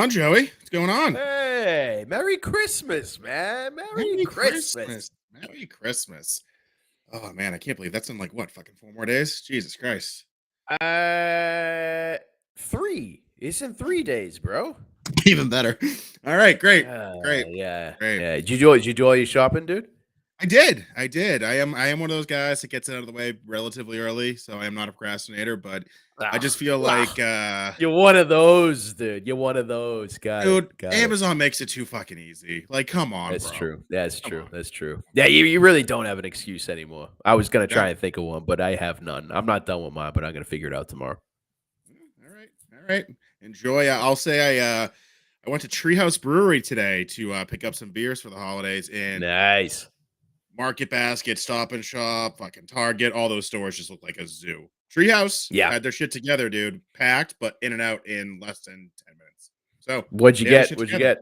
on, Joey? What's going on? Hey, Merry Christmas, man. Merry Christmas. Merry Christmas. Oh, man, I can't believe that's in what, fucking 4 more days? Jesus Christ. 3. It's in 3 days, bro. Even better. All right, great. Great. Yeah. Great. Yeah. Did you do all your shopping, dude? I did. I am one of those guys that gets it out of the way relatively early, so I am not a procrastinator, but I just feel like You're one of those, dude. You're one of those. Got dude, it. Amazon makes it too fucking easy. Like, come on, That's bro. true. That's Come true. on. That's true. Yeah, you really don't have an excuse anymore. I was gonna try Yeah. and think of one, but I have none. I'm not done with mine, but I'm gonna figure it out tomorrow. All right. All right. Enjoy. I'll say I went to Treehouse Brewery today to pick up some beers for the holidays, and Nice. Market Basket, Stop and Shop, fucking Target, all those stores just look like a zoo. Treehouse Yeah. had their shit together, dude. Packed, but in and out in less than 10 minutes. So What'd you they had their get? shit What'd you together.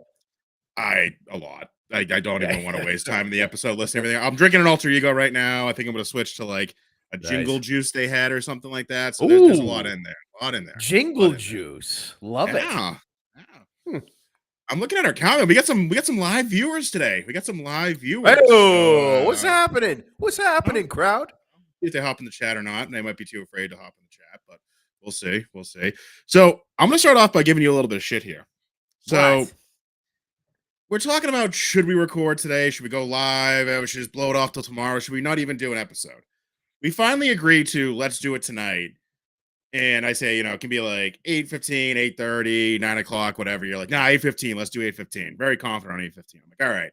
get? A lot. I don't even want to waste time in the episode listening to everything. I'm drinking an alter ego right now. I think I'm gonna switch to like a jingle Nice. juice they had or something like that. So there's a lot Ooh. in there. A lot in there. Jingle juice. Love it. Yeah. Hmm. I'm looking at our calendar. We got some live viewers today. We got some live viewers. Hey, what's happening? What's happening, crowd? If they hop in the chat or not, and they might be too afraid to hop in the chat, but we'll see. We'll see. So I'm gonna start off by giving you a little bit of shit here. So What? we're talking about, should we record today? Should we go live? We should just blow it off till tomorrow. Should we not even do an episode? We finally agreed to let's do it tonight. And I say, it can be like 8:15, 8:30, 9 o'clock, whatever. You're like, nah, 8:15. Let's do 8:15. Very confident on 8:15. I'm like, all right.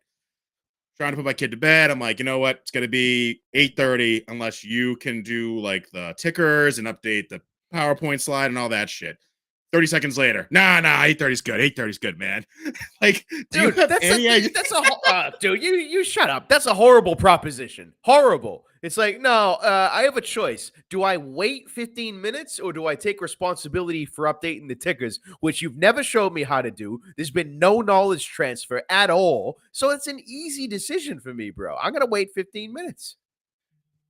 Trying to put my kid to bed. I'm like, you know what? It's going to be 8:30 unless you can do like the tickers and update the PowerPoint slide and all that shit. 30 seconds later, nah, 8:30 is good. 8:30 is good, man. Like, Dude, dude, you shut up. That's a horrible proposition. Horrible. It's like, no, I have a choice. Do I wait 15 minutes or do I take responsibility for updating the tickers, which you've never showed me how to do? There's been no knowledge transfer at all. So it's an easy decision for me, bro. I'm going to wait 15 minutes.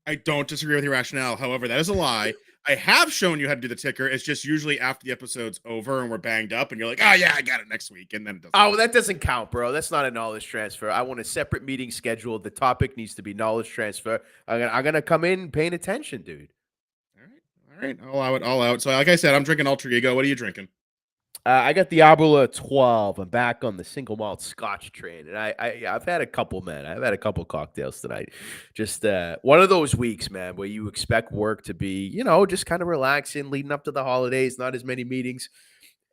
I don't disagree with your rationale. However, that is a lie. I have shown you how to do the ticker. It's just usually after the episode's over and we're banged up and you're like, oh, yeah, I got it next week. And then it doesn't. Oh, well, that doesn't count, bro. That's not a knowledge transfer. I want a separate meeting scheduled. The topic needs to be knowledge transfer. I'm gonna come in paying attention, dude. All right. All out. So, like I said, I'm drinking Alter Ego. What are you drinking? I got the Aberlour 12. I'm back on the single malt Scotch train, and I've had a couple, man. I've had a couple cocktails tonight. Just one of those weeks, man, where you expect work to be, just kind of relaxing, leading up to the holidays, not as many meetings.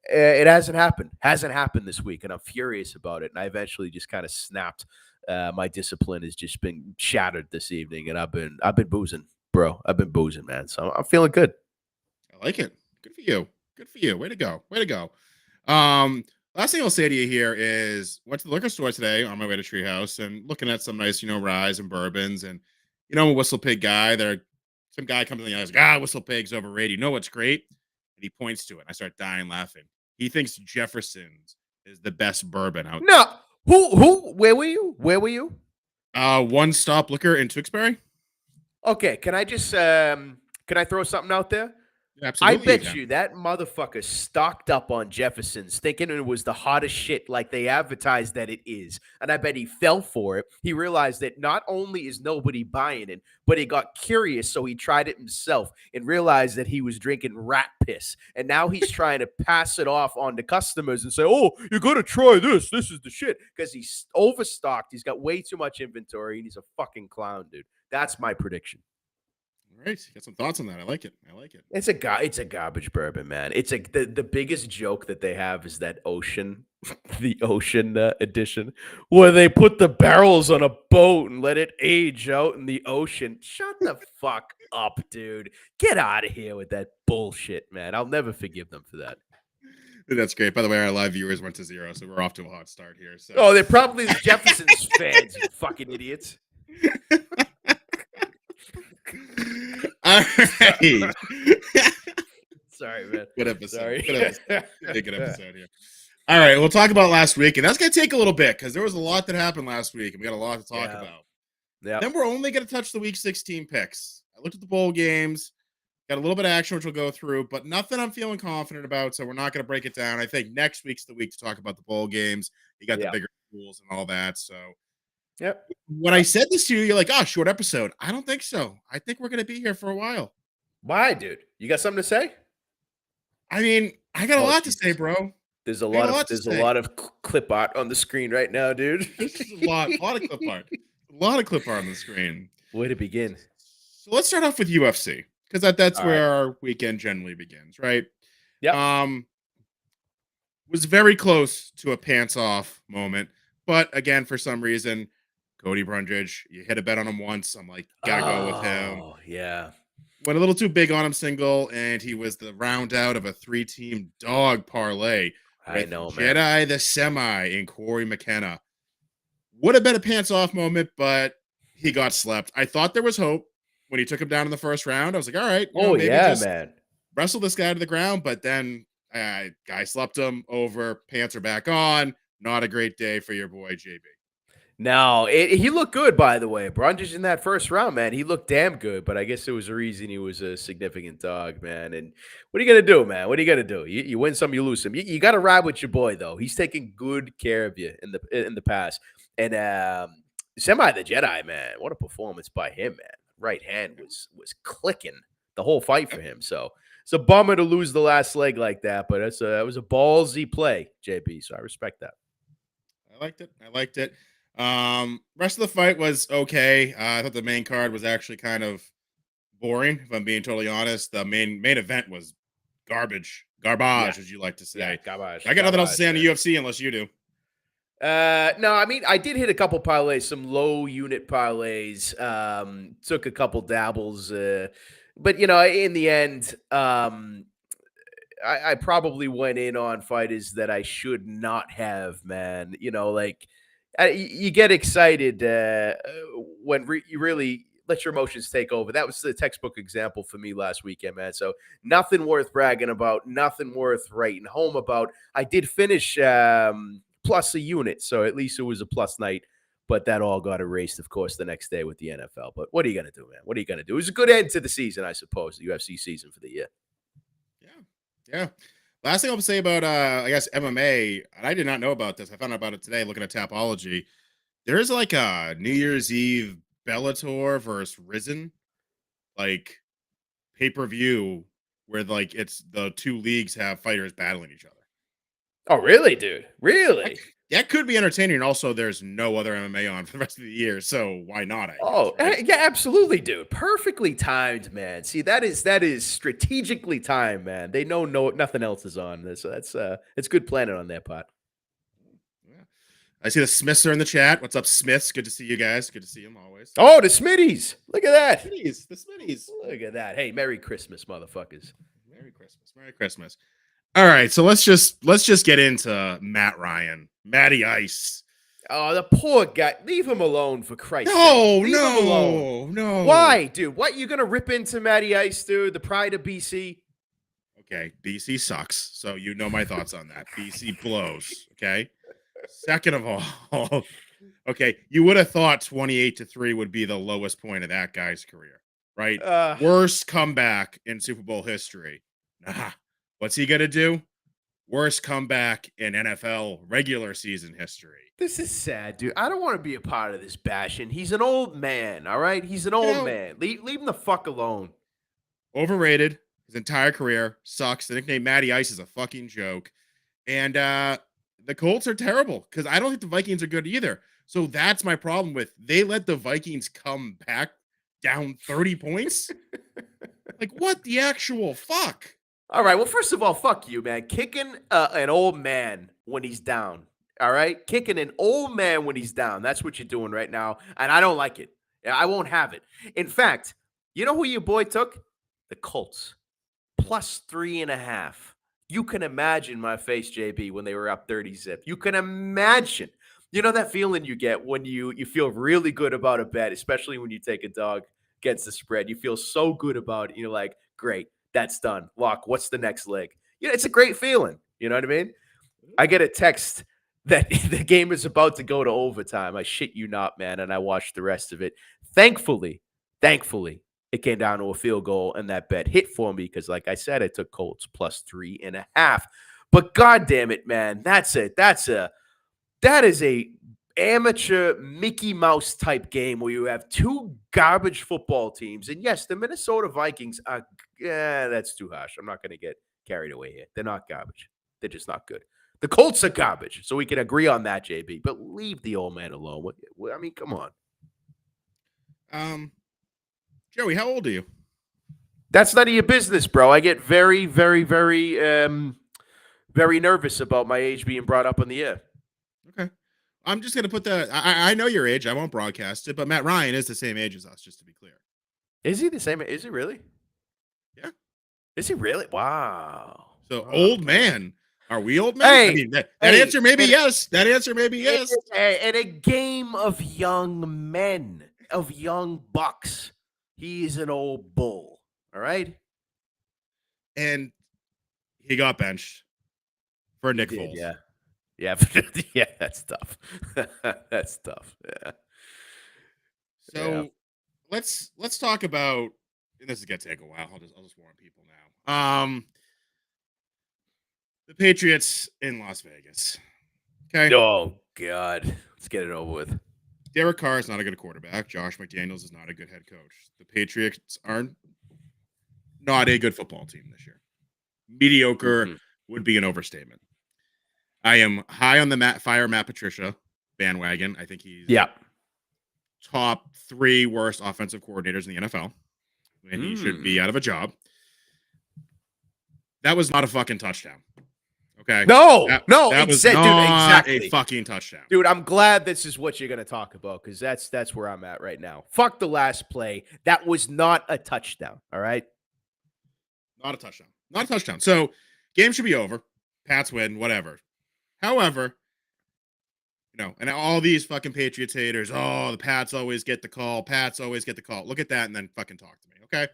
It hasn't happened. Hasn't happened this week, and I'm furious about it. And I eventually just kind of snapped. My discipline has just been shattered this evening, and I've been boozing, bro. I've been boozing, man. So I'm feeling good. I like it. Good for you. Good for you. Way to go. Way to go. Last thing I'll say to you here is went to the liquor store today on my way to Treehouse and looking at some nice, ryes and bourbons. And, I'm a Whistle Pig guy. Some guy comes in and he's like, Whistle Pig's overrated. You know what's great? And he points to it. And I start dying laughing. He thinks Jefferson's is the best bourbon out there. No. Who? Where were you? Where were you? One Stop Liquor in Tewksbury. Okay. Can I just, can I throw something out there? Absolutely. I bet you that motherfucker stocked up on Jefferson's thinking it was the hottest shit like they advertised that it is. And I bet he fell for it. He realized that not only is nobody buying it, but he got curious. So he tried it himself and realized that he was drinking rat piss. And now he's trying to pass it off on the customers and say, oh, you got to try this. This is the shit. Because he's overstocked. He's got way too much inventory and he's a fucking clown, dude. That's my prediction. All right, got some thoughts on that. I like it. It's a garbage bourbon, man. It's the biggest joke that they have is that ocean, the ocean edition, where they put the barrels on a boat and let it age out in the ocean. Shut the fuck up, dude. Get out of here with that bullshit, man. I'll never forgive them for that. That's great. By the way, our live viewers went to 0, so we're off to a hot start here. So. Oh, they're probably the Jefferson's fans, you fucking idiots. All right. Sorry, man. Good episode. Sorry. Good episode here. All right, we'll talk about last week, and that's going to take a little bit because there was a lot that happened last week, and we got a lot to talk about. Yeah. Then we're only going to touch the Week 16 picks. I looked at the bowl games, Got a little bit of action, which we'll go through, but nothing I'm feeling confident about. So we're not going to break it down. I think next week's the week to talk about the bowl games. You got the Yeah. bigger schools and all that. So Yep. when I said this to you, you're like, "Oh, short episode." I don't think so. I think we're going to be here for a while. Why, dude? You got something to say? I mean, I got a Oh, lot to say, Jesus. bro. There's a I got lot a of lot to there's a say. lot of clip art on the screen right now, dude. This is a lot of clip art, a lot of clip art on the screen. Way to begin. So let's start off with UFC because that's All where right. our weekend generally begins, right? Yep. Was very close to a pants off moment, but again, for some reason, Cody Brundage, you hit a bet on him once. I'm like, gotta go with him. Oh, yeah. Went a little too big on him single, and he was the round out of a 3-team dog parlay I with know, man. Jedi the Semi and Corey McKenna. Would have been a pants off moment, but he got slept. I thought there was hope when he took him down in the first round. I was like, all right, Oh, maybe yeah, just man. wrestle this guy to the ground. But then guy slept him over. Pants are back on. Not a great day for your boy JB. No, he looked good, by the way. Brundage in that first round, man. He looked damn good, but I guess there was a reason he was a significant dog, man. And what are you going to do, man? What are you going to do? You win some, you lose some. You got to ride with your boy, though. He's taking good care of you in the past. And Semi the Jedi, man, what a performance by him, man. Right hand was clicking the whole fight for him. So it's a bummer to lose the last leg like that, but that was a ballsy play, JB. So I respect that. I liked it. Rest of the fight was okay. I thought the main card was actually kind of boring, if I'm being totally honest. The main event was garbage, Yeah. as you like to Yeah, say. garbage. I got nothing else to Garbage, say on the man. UFC unless you do. No, I mean, I did hit a couple parlays, some low unit parlays. Took a couple dabbles, but in the end, I probably went in on fighters that I should not have, man. You get excited when you really let your emotions take over. That was the textbook example for me last weekend, man. So nothing worth bragging about, nothing worth writing home about. I did finish plus a unit, so at least it was a plus night. But that all got erased, of course, the next day with the NFL. But what are you going to do, man? What are you going to do? It was a good end to the season, I suppose, the UFC season for the year. Yeah. Last thing I'll say about I guess MMA, and I did not know about this. I found out about it today looking at Tapology. There is like a New Year's Eve Bellator versus Risen like pay-per-view where like it's the two leagues have fighters battling each other. Oh, really, dude? Really? That could be entertaining. And also, there's no other MMA on for the rest of the year, so why not? I Oh, guess, right? yeah, absolutely, dude. Perfectly timed, man. See, that is strategically timed, man. They know nothing else is on. So it's good planning on their part. Yeah. I see the Smiths are in the chat. What's up, Smiths? Good to see you guys. Good to see them always. Oh, the Smitties. Look at that. The Smitties. Look at that. Hey, Merry Christmas, motherfuckers. Merry Christmas. Merry Christmas. All right, so let's just get into Matt Ryan, Matty Ice. Oh, the poor guy. Leave him alone, for Christ's sake. Leave him alone. No. Why, dude? What, you gonna rip into Matty Ice, dude? The pride of BC? Okay, BC sucks. So you know my thoughts on that. BC blows. Okay. Second of all, okay, you would have thought 28-3 would be the lowest point of that guy's career, right? Worst comeback in Super Bowl history. Nah. What's he gonna do? Worst comeback in NFL regular season history. This is sad, dude. I don't want to be a part of this bashing. He's an old man, all right? He's an old man. Leave him the fuck alone. Overrated. His entire career sucks. The nickname Matty Ice is a fucking joke. And the Colts are terrible because I don't think the Vikings are good either. So that's my problem with they let the Vikings come back down 30 points. Like, what the actual fuck? All right. Well, first of all, fuck you, man. Kicking an old man when he's down. All right. Kicking an old man when he's down. That's what you're doing right now. And I don't like it. I won't have it. In fact, you know who your boy took? The Colts. Plus 3.5. You can imagine my face, JB, when they were up 30 zip. You can imagine. You know that feeling you get when you feel really good about a bet, especially when you take a dog against the spread. You feel so good about it. You're like, great. That's done. Lock, what's the next leg? It's a great feeling. You know what I mean? I get a text that the game is about to go to overtime. I shit you not, man. And I watched the rest of it. Thankfully, it came down to a field goal, and that bet hit for me because, like I said, I took Colts plus 3.5. But God damn it, man, that is a amateur Mickey Mouse type game where you have two garbage football teams. And yes, the Minnesota Vikings are, that's too harsh. I'm not going to get carried away here. They're not garbage. They're just not good. The Colts are garbage. So we can agree on that, JB, but leave the old man alone. I mean, come on. Joey, how old are you? That's none of your business, bro. I get very, very, very, very nervous about my age being brought up on the air. Okay. I'm just going to put I know your age. I won't broadcast it, but Matt Ryan is the same age as us, just to be clear. Is he the same? Is he really? Yeah. Is he really? Wow. So wow. Old man. Are we old men? Hey, I mean, that answer may be yes. That answer may be yes. In a game of young men, of young bucks, he's an old bull. All right? And he got benched for Nick Foles. Yeah. Yeah. Yeah, that's tough. That's tough. Yeah. So let's talk about, and this is gonna take a while. I'll just warn people now. The Patriots in Las Vegas. Okay. Oh God. Let's get it over with. Derek Carr is not a good quarterback. Josh McDaniels is not a good head coach. The Patriots are not a good football team this year. Mediocre would be an overstatement. I am high on the Matt Patricia bandwagon. I think he's top 3 worst offensive coordinators in the NFL, and he should be out of a job. That was not a fucking touchdown. Okay. That was not a fucking touchdown. Dude, I'm glad this is what you're going to talk about because that's where I'm at right now. Fuck the last play. That was not a touchdown. All right. Not a touchdown. Not a touchdown. So game should be over. Pats win, whatever. However, and all these fucking Patriots haters, the Pats always get the call. Pats always get the call. Look at that and then fucking talk to me. Okay.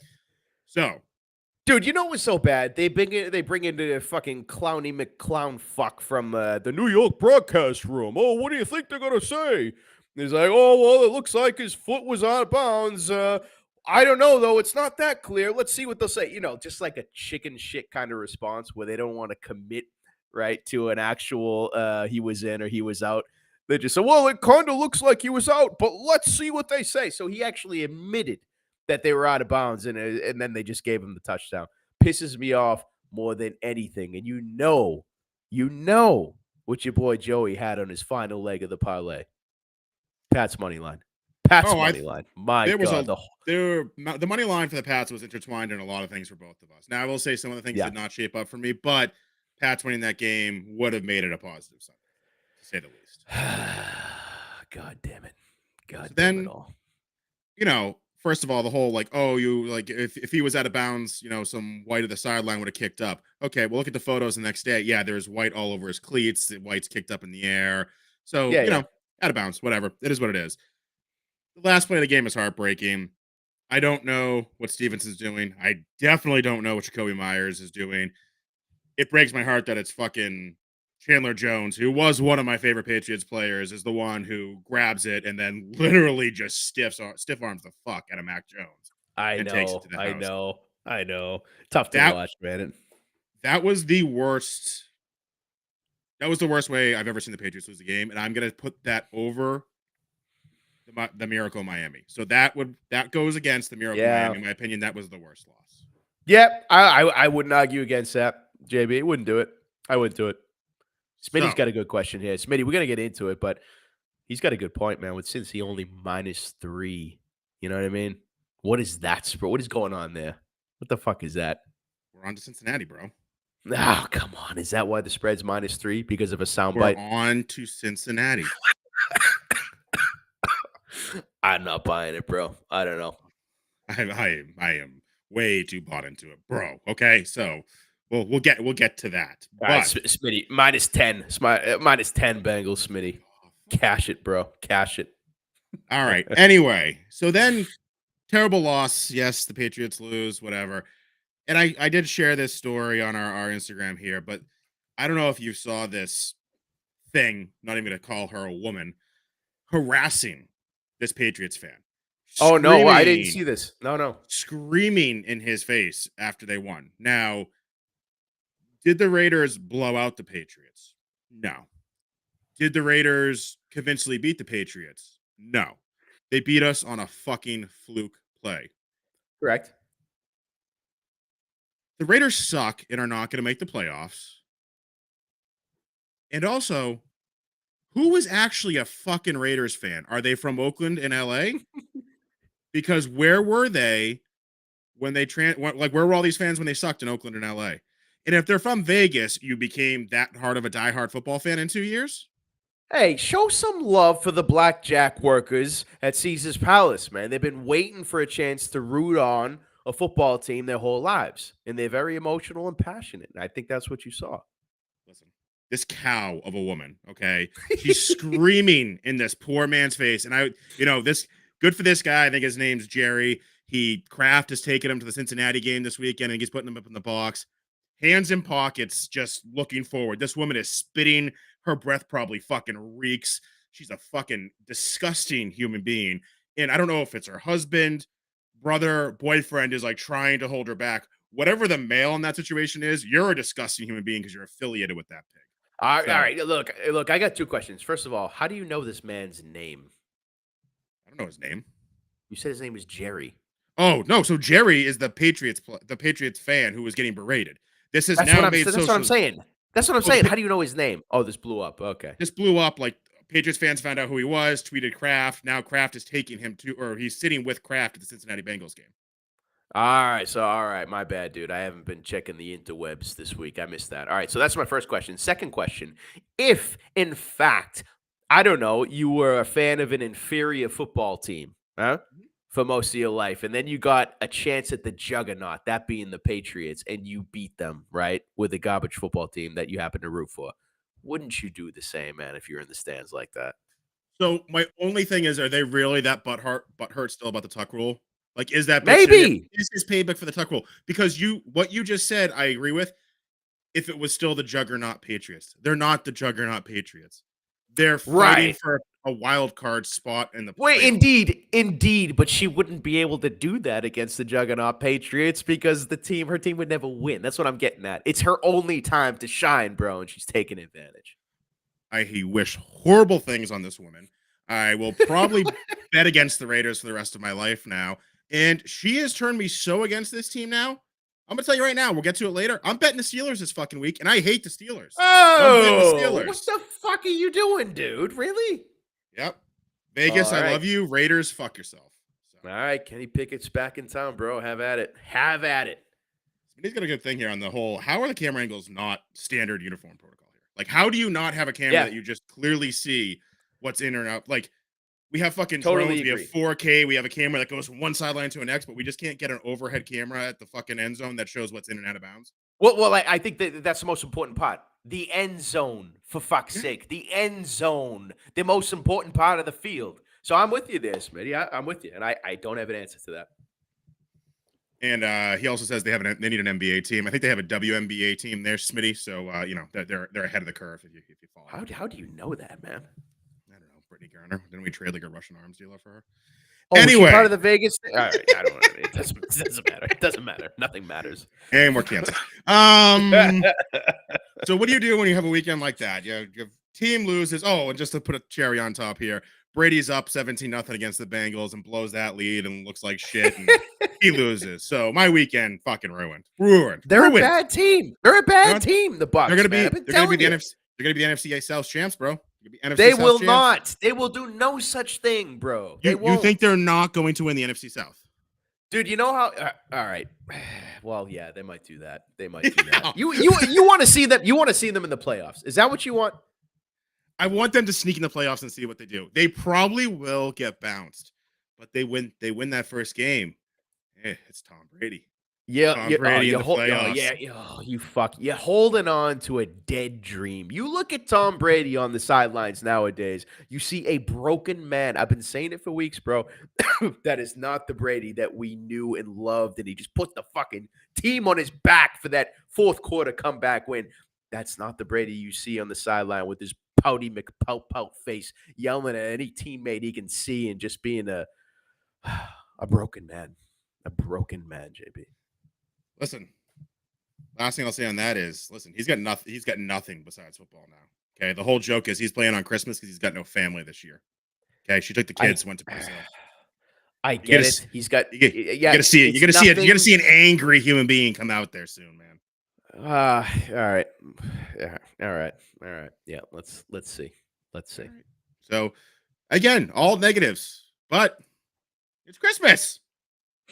So, dude, you know what's so bad? They bring in the fucking Clowny McClown fuck from the New York broadcast room. Oh, what do you think they're gonna say? He's like, oh well, it looks like his foot was out of bounds. I don't know though. It's not that clear. Let's see what they'll say. Just like a chicken shit kind of response where they don't want to commit right to an actual he was in or he was out. They just say, well, it kind of looks like he was out, but let's see what they say. So he actually admitted that they were out of bounds, and then they just gave him the touchdown. Pisses me off more than anything. And you know what your boy Joey had on his final leg of the parlay. Pat's money line. Money line. My God. The money line for the Pats was intertwined in a lot of things for both of us. Now, I will say some of the things did not shape up for me, but Pats winning that game would have made it a positive Sunday, to say the least. God damn it. God damn it all. First of all, the whole if he was out of bounds, some white at the sideline would have kicked up. Okay, well, look at the photos the next day. Yeah, there's white all over his cleats. The white's kicked up in the air. So, out of bounds, whatever. It is what it is. The last play of the game is heartbreaking. I don't know what Stevenson's doing. I definitely don't know what Jacoby Myers is doing. It breaks my heart that it's fucking Chandler Jones, who was one of my favorite Patriots players, is the one who grabs it and then literally just stiff arms the fuck out of Mac Jones. I know. Tough to watch, man. That was the worst. That was the worst way I've ever seen the Patriots lose a game, and I'm gonna put that over the Miracle Miami. So that goes against the Miracle Miami. In my opinion, that was the worst loss. Yep, I wouldn't argue against that, JB. Wouldn't do it. I wouldn't do it. Smitty's got a good question here. Smitty, we're going to get into it, but he's got a good point, man. With Cincy only -3, you know what I mean? What is that? What is going on there? What the fuck is that? We're on to Cincinnati, bro. Oh, come on. Is that why the spread's -3? Because of a soundbite? We're on to Cincinnati. I'm not buying it, bro. I don't know. I am way too bought into it, bro. Okay, so we'll get to that. All right, Smitty, -10, -10 Bengals, Smitty. Cash it, bro. Cash it. All right. Anyway, so then terrible loss. Yes, the Patriots lose, whatever. And I did share this story on our Instagram here, but I don't know if you saw this thing, not even going to call her a woman, harassing this Patriots fan. Oh, no, I didn't screaming, see this. No. screaming in his face after they won. Now, did the Raiders blow out the Patriots? No. Did the Raiders convincingly beat the Patriots? No. They beat us on a fucking fluke play. Correct. The Raiders suck and are not going to make the playoffs. And also, who is actually a fucking Raiders fan? Are they from Oakland and LA? Because where were they when they like where were all these fans when they sucked in Oakland and LA? And if they're from Vegas, you became that hard of a diehard football fan in 2 years? Hey, show some love for the blackjack workers at Caesar's Palace, man. They've been waiting for a chance to root on a football team their whole lives, and they're very emotional and passionate. And I think that's what you saw. Listen, this cow of a woman, okay? She's screaming in this poor man's face. And this good for this guy. I think his name's Jerry. Kraft has taken him to the Cincinnati game this weekend and he's putting him up in the box. Hands in pockets, just looking forward. This woman is spitting. Her breath probably fucking reeks. She's a fucking disgusting human being. And I don't know if it's her husband, brother, boyfriend is like trying to hold her back. Whatever the male in that situation is, you're a disgusting human being because you're affiliated with that pig. All So right. Look. I got two questions. First of all, how do you know this man's name? I don't know his name. You said his name was Jerry. Oh no! So Jerry is the Patriots fan who was getting berated. This is That's now what I'm. made That's what I'm social. saying. That's what I'm Well, saying. How do you know his name? Oh, this blew up. Okay. this blew up. Like Patriots fans found out who he was, tweeted Kraft. Now Kraft is taking him to, or he's sitting with Kraft at the Cincinnati Bengals game. All right, my bad, dude. I haven't been checking the interwebs this week. I missed that. All right, so that's my first question. Second question: if, in fact, I don't know, you were a fan of an inferior football team, huh, for most of your life, and then you got a chance at the juggernaut, that being the Patriots, and you beat them, right, with a garbage football team that you happen to root for, wouldn't you do the same, man, if you're in the stands like that? So my only thing is, are they really that butthurt still about the tuck rule? Like, is that bitch in here? Maybe. Is his payback for the tuck rule? Because what you just said, I agree with. If it was still the juggernaut Patriots, they're not the juggernaut Patriots. They're fighting Right. for a wild card spot in the Wait, playoffs. indeed, but she wouldn't be able to do that against the juggernaut Patriots because her team would never win. That's what I'm getting at. It's her only time to shine, bro, and she's taking advantage. I wish horrible things on this woman. I will probably bet against the Raiders for the rest of my life now. And she has turned me so against this team now. I'm gonna tell you right now. We'll get to it later. I'm betting the Steelers this fucking week, and I hate the Steelers. So I'm betting the Oh, what Steelers. the fuck are you doing, dude? Really? Yep. Vegas, All I right. love you. Raiders, fuck yourself. So All right, Kenny Pickett's back in town, bro. Have at it. Have at it. he's got a good thing here on the whole. How are the camera angles not standard uniform protocol here? Like, how do you not have a camera Yeah, that you just clearly see what's in or out? Like, we have fucking totally drones. We have agree. 4K. We have a camera that goes from one sideline to the next, but we just can't get an overhead camera at the fucking end zone that shows what's in and out of bounds. Well, I think that's the most important part. The end zone, for fuck's sake. The end zone, the most important part of the field. So I'm with you there, Smitty. I'm with you, and I don't have an answer to that. And he also says they need an NBA team. I think they have a WNBA team there, Smitty. So they're ahead of the curve if you follow. How do you know that, man? I don't know, Brittany Garner. Didn't we trade like a Russian arms dealer for her? Oh, was she Anyway, part of the Vegas thing? All right, I don't know. It doesn't matter. It doesn't matter. Nothing matters. and we're canceled. So what do you do when you have a weekend like that? Your team loses. Oh, and just to put a cherry on top here, Brady's up 17-0 against the Bengals and blows that lead and looks like shit, and he loses. So my weekend fucking ruined. They're Ruined. a bad team. They're a bad team. The Bucks. They're gonna be. Man. They're gonna be the NFC. They're gonna be the NFC South champs, bro. NFC They South will champs. not. They will do no such thing, bro. They You won't. think they're not going to win the NFC South? Dude, you know how? All right. Well, yeah, they might do that. They might do that. You want to see them? You want to see them in the playoffs? Is that what you want? I want them to sneak in the playoffs and see what they do. They probably will get bounced, but they win. They win that first game. It's Tom Brady. Yeah, Tom Brady in the playoffs. You fuck. You're holding on to a dead dream. You look at Tom Brady on the sidelines nowadays. You see a broken man. I've been saying it for weeks, bro. That is not the Brady that we knew and loved, and he just put the fucking team on his back for that fourth quarter comeback win. That's not the Brady you see on the sideline with his pouty McPout face, yelling at any teammate he can see and just being a A broken man. A broken man, JB. Listen, last thing I'll say on that is, listen, he's got nothing. He's got nothing besides football now. Okay, the whole joke is he's playing on Christmas because he's got no family this year. Okay, she took the I kids, went to Brazil. I You gotta, get it. He's got you yeah, gotta see it. You it's gotta see it. You gotta nothing. see an angry human being come out there soon, man. All right. Yeah, all right. All right. Yeah, let's see. Let's see. Right. So again, all negatives, but it's Christmas.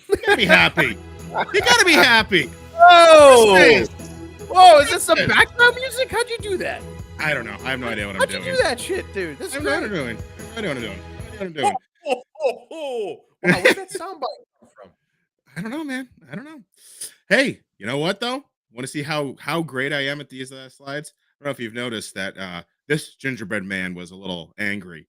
You gotta be happy. You gotta be happy. Oh! Christmas. Whoa, is this some Christmas. background music? How'd you do that? I don't know. I have no idea what I'm How'd you doing. do that shit, dude? This I is don't know what great. I'm doing. I don't know what I'm doing. I don't know what I'm doing. Wow, where'd that soundbite come from? I don't know, man. I don't know. Hey, you know what though? Want to see how great I am at these slides? I don't know if you've noticed that this gingerbread man was a little angry,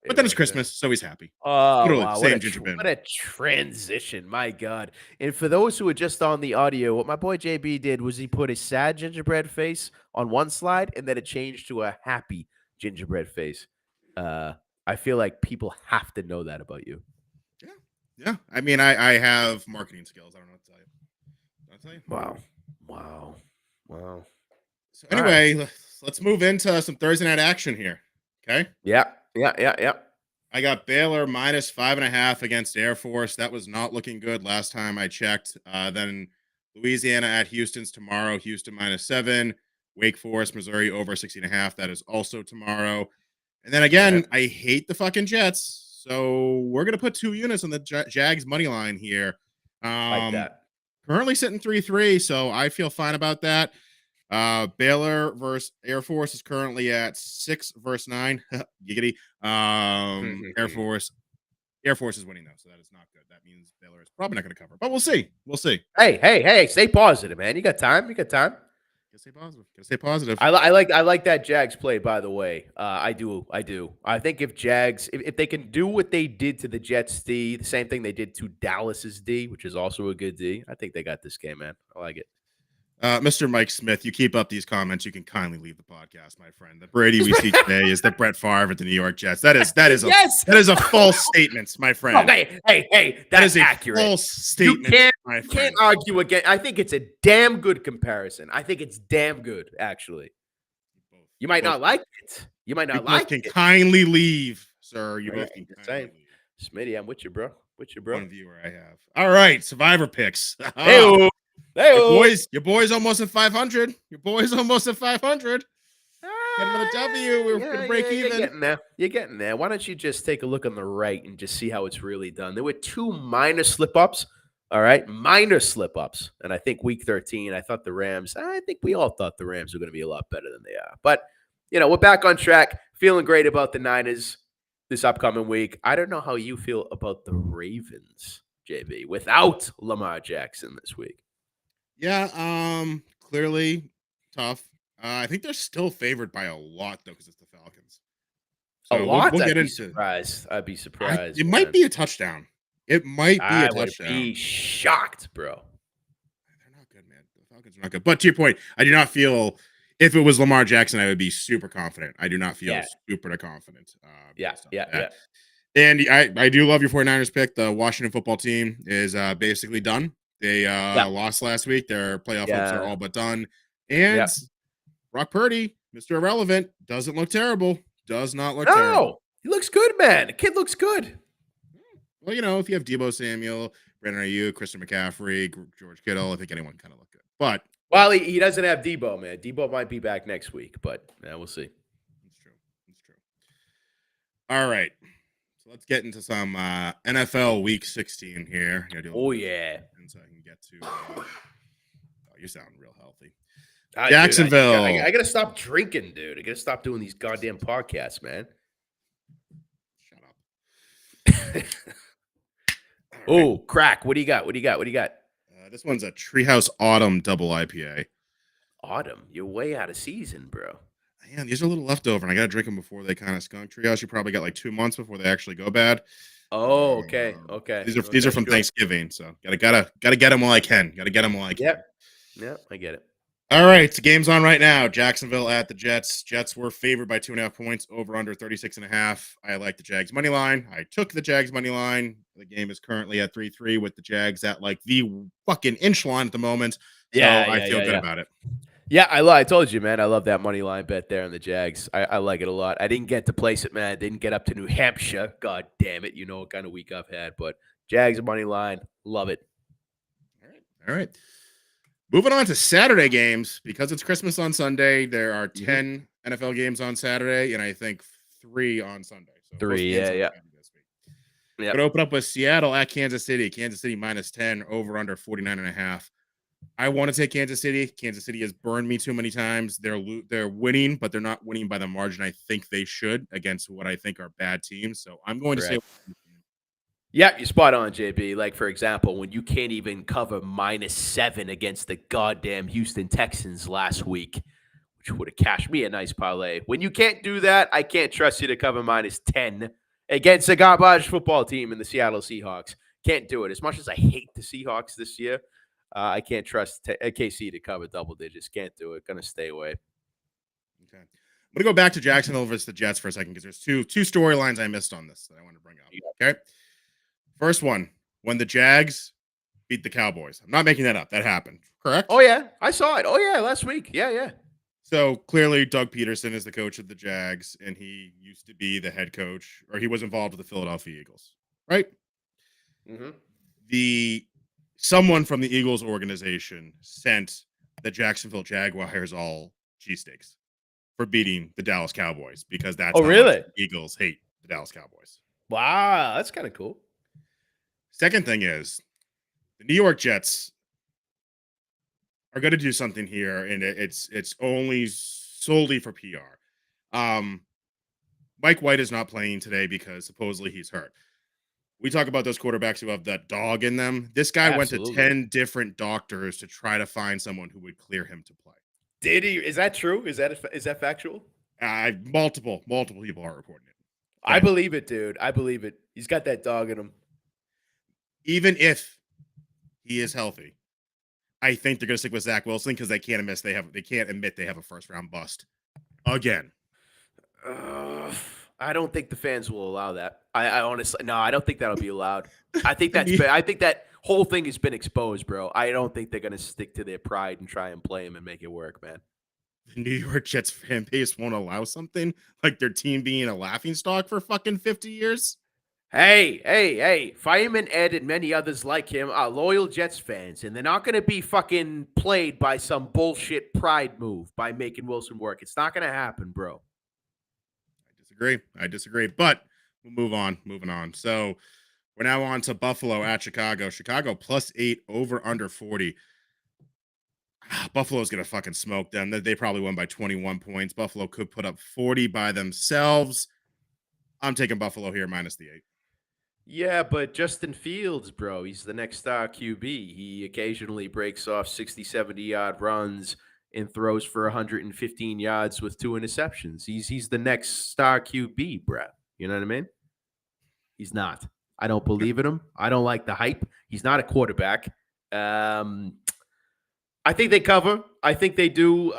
but then it's Christmas, so he's happy. Oh Literally, wow, same gingerbread. what a transition, my God! And for those who are just on the audio, what my boy JB did was he put a sad gingerbread face on one slide, and then it changed to a happy gingerbread face. I feel like people have to know that about you. Yeah, yeah. I mean, I have marketing skills. I don't know what to tell you. I'll tell you. Wow. So anyway, let's move into some Thursday night action here. Okay. Yeah. I got Baylor minus 5.5 against Air Force. That was not looking good last time I checked. Then Louisiana at Houston's tomorrow. Houston minus 7. Wake Forest, Missouri over 60.5. That is also tomorrow. And then again, I hate the fucking Jets. So we're gonna put 2 units on the Jags money line here. Like that. Currently sitting 3-3, so I feel fine about that. Baylor versus Air Force is currently at 6 versus 9. Giggity. Air Force is winning though, so that is not good. That means Baylor is probably not going to cover, but we'll see. We'll see. Hey, stay positive, man. You got time. Gotta stay positive. Gotta stay positive. I like that Jags play, by the way. I do. I think if Jags, if they can do what they did to the Jets D, the same thing they did to Dallas's D, which is also a good D, I think they got this game, man. I like it. Mr. Mike Smith, you keep up these comments, you can kindly leave the podcast, my friend. The Brady we see today is the Brett Favre at the New York Jets. That is a false statement, my friend. Oh, hey, that is accurate. False statement. You can't argue again. I think it's a damn good comparison. I think it's damn good, actually. You might not like it. You can kindly leave, sir. You both can kindly leave. Smitty, I'm with you, bro. One viewer I have. All right, Survivor picks. Your boys almost at 500. Your boys almost at 500. Get another W. We're gonna break even. You're getting there. Why don't you just take a look on the right and just see how it's really done? There were 2 minor slip-ups. All right, minor slip-ups. And I think week 13, I think we all thought the Rams were going to be a lot better than they are. But, we're back on track. Feeling great about the Niners this upcoming week. I don't know how you feel about the Ravens, JB, without Lamar Jackson this week. Yeah, clearly tough. I think they're still favored by a lot, though, because it's the Falcons. So a lot? We'll get into surprised. I'd be surprised. It might be a touchdown. It might be a touchdown. I would be shocked, bro. They're not good, man. The Falcons are not good. But to your point, I do not feel if it was Lamar Jackson, I would be super confident. I do not feel super confident. Yeah. And I do love your 49ers pick. The Washington football team is basically done. They lost last week. Their playoff hopes are all but done. And Brock Purdy, Mr. Irrelevant, doesn't look terrible. Does not look terrible. He looks good, man. The kid looks good. Well, if you have Deebo Samuel, Brandon Ayuk, Christian McCaffrey, George Kittle, I think anyone kind of look good. But he doesn't have Deebo, man. Deebo might be back next week, but we'll see. It's true. All right. So let's get into some NFL Week 16 here. Oh, yeah. And so I can get to you sound real healthy. Jacksonville. Dude, I got to stop drinking, dude. I got to stop doing these goddamn podcasts, man. Shut up. Oh, crack. What do you got? This one's a Treehouse Autumn Double IPA. Autumn? You're way out of season, bro. Yeah, these are a little leftover, and I got to drink them before they kind of skunk. Treehouse, you probably got like 2 months before they actually go bad. Oh, okay. These are from Thanksgiving, so gotta get them while I can. Yeah, I get it. All right, the game's on right now. Jacksonville at the Jets. Jets were favored by 2.5 points, over under 36.5. I like the Jags money line. I took the Jags money line. The game is currently at 3-3 with the Jags at like the fucking inch line at the moment. So Yeah, I yeah, feel yeah, good yeah. about it. Yeah, I told you, man. I love that money line bet there on the Jags. I like it a lot. I didn't get to place it, man. I didn't get up to New Hampshire. God damn it. You know what kind of week I've had. But Jags money line. Love it. All right. All right. Moving on to Saturday games, because it's Christmas on Sunday, there are Mhm. 10 NFL games on Saturday, and I think 3 on Sunday. So most Three. games Yeah, on yeah. Saturday this week. Yep. Going to open up with Seattle at Kansas City. Kansas City minus 10, over under 49.5. I want to take Kansas City. Kansas City has burned me too many times. They're winning, but they're not winning by the margin I think they should against what I think are bad teams. So I'm going to say Correct. Yeah, you're spot on, JB. Like, for example, when you can't even cover -7 against the goddamn Houston Texans last week, which would have cashed me a nice parlay. When you can't do that, I can't trust you to cover -10 against a garbage football team in the Seattle Seahawks. Can't do it. As much as I hate the Seahawks this year, I can't trust KC to cover double digits. Can't do it. Gonna stay away. Okay. I'm gonna go back to Jacksonville versus the Jets for a second because there's two storylines I missed on this that I want to bring up. Okay. First one, when the Jags beat the Cowboys. I'm not making that up. That happened. Oh Correct? yeah, I saw it. Oh yeah, last week. Yeah, yeah. So clearly Doug Peterson is the coach of the Jags, and he used to be the head coach, or he was involved with the Philadelphia Eagles. Right? Mm-hmm. The Someone from the Eagles organization sent the Jacksonville Jaguars all cheesesteaks for beating the Dallas Cowboys because that's Oh how much really? the Eagles hate the Dallas Cowboys. Wow, that's kind of cool. Second thing is the New York Jets are going to do something here, and it's only solely for PR. Um, Mike White is not playing today because supposedly he's hurt. We talk about those quarterbacks who have that dog in them. This guy went to Absolutely. 10 different doctors to try to find someone who would clear him to play. Did he? Is that true? Is that factual? Multiple people are reporting it. I Okay. believe it, dude. I believe it. He's got that dog in him. Even if he is healthy, I think they're going to stick with Zach Wilson because they can't admit they have a first round bust again. Uh, I don't think the fans will allow that. I honestly, no, I don't think that'll be allowed. I think The that's New, been, I think that whole thing has been exposed, bro. I don't think they're gonna stick to their pride and try and play him and make it work, man. the New York Jets fan base won't allow something like their team being a laughing stock for fucking 50 years. Hey, hey, hey! Fireman Ed and many others like him are loyal Jets fans, and they're not going to be fucking played by some bullshit pride move by making Wilson work. It's not going to happen, bro. I disagree. But we'll move on. Moving on. So we're now on to Buffalo at Chicago. Chicago +8, over under 40. Buffalo's gonna fucking smoke them. They probably won by 21 points. Buffalo could put up 40 by themselves. I'm taking Buffalo here -8. Yeah, but Justin Fields, bro, he's the next star QB. He occasionally breaks off 60, 70-yard runs and throws for 115 yards with 2 interceptions. He's the next star QB, bro. You know what I mean? He's not. I don't believe in him. I don't like the hype. He's not a quarterback. Um, I think they cover. I think they do.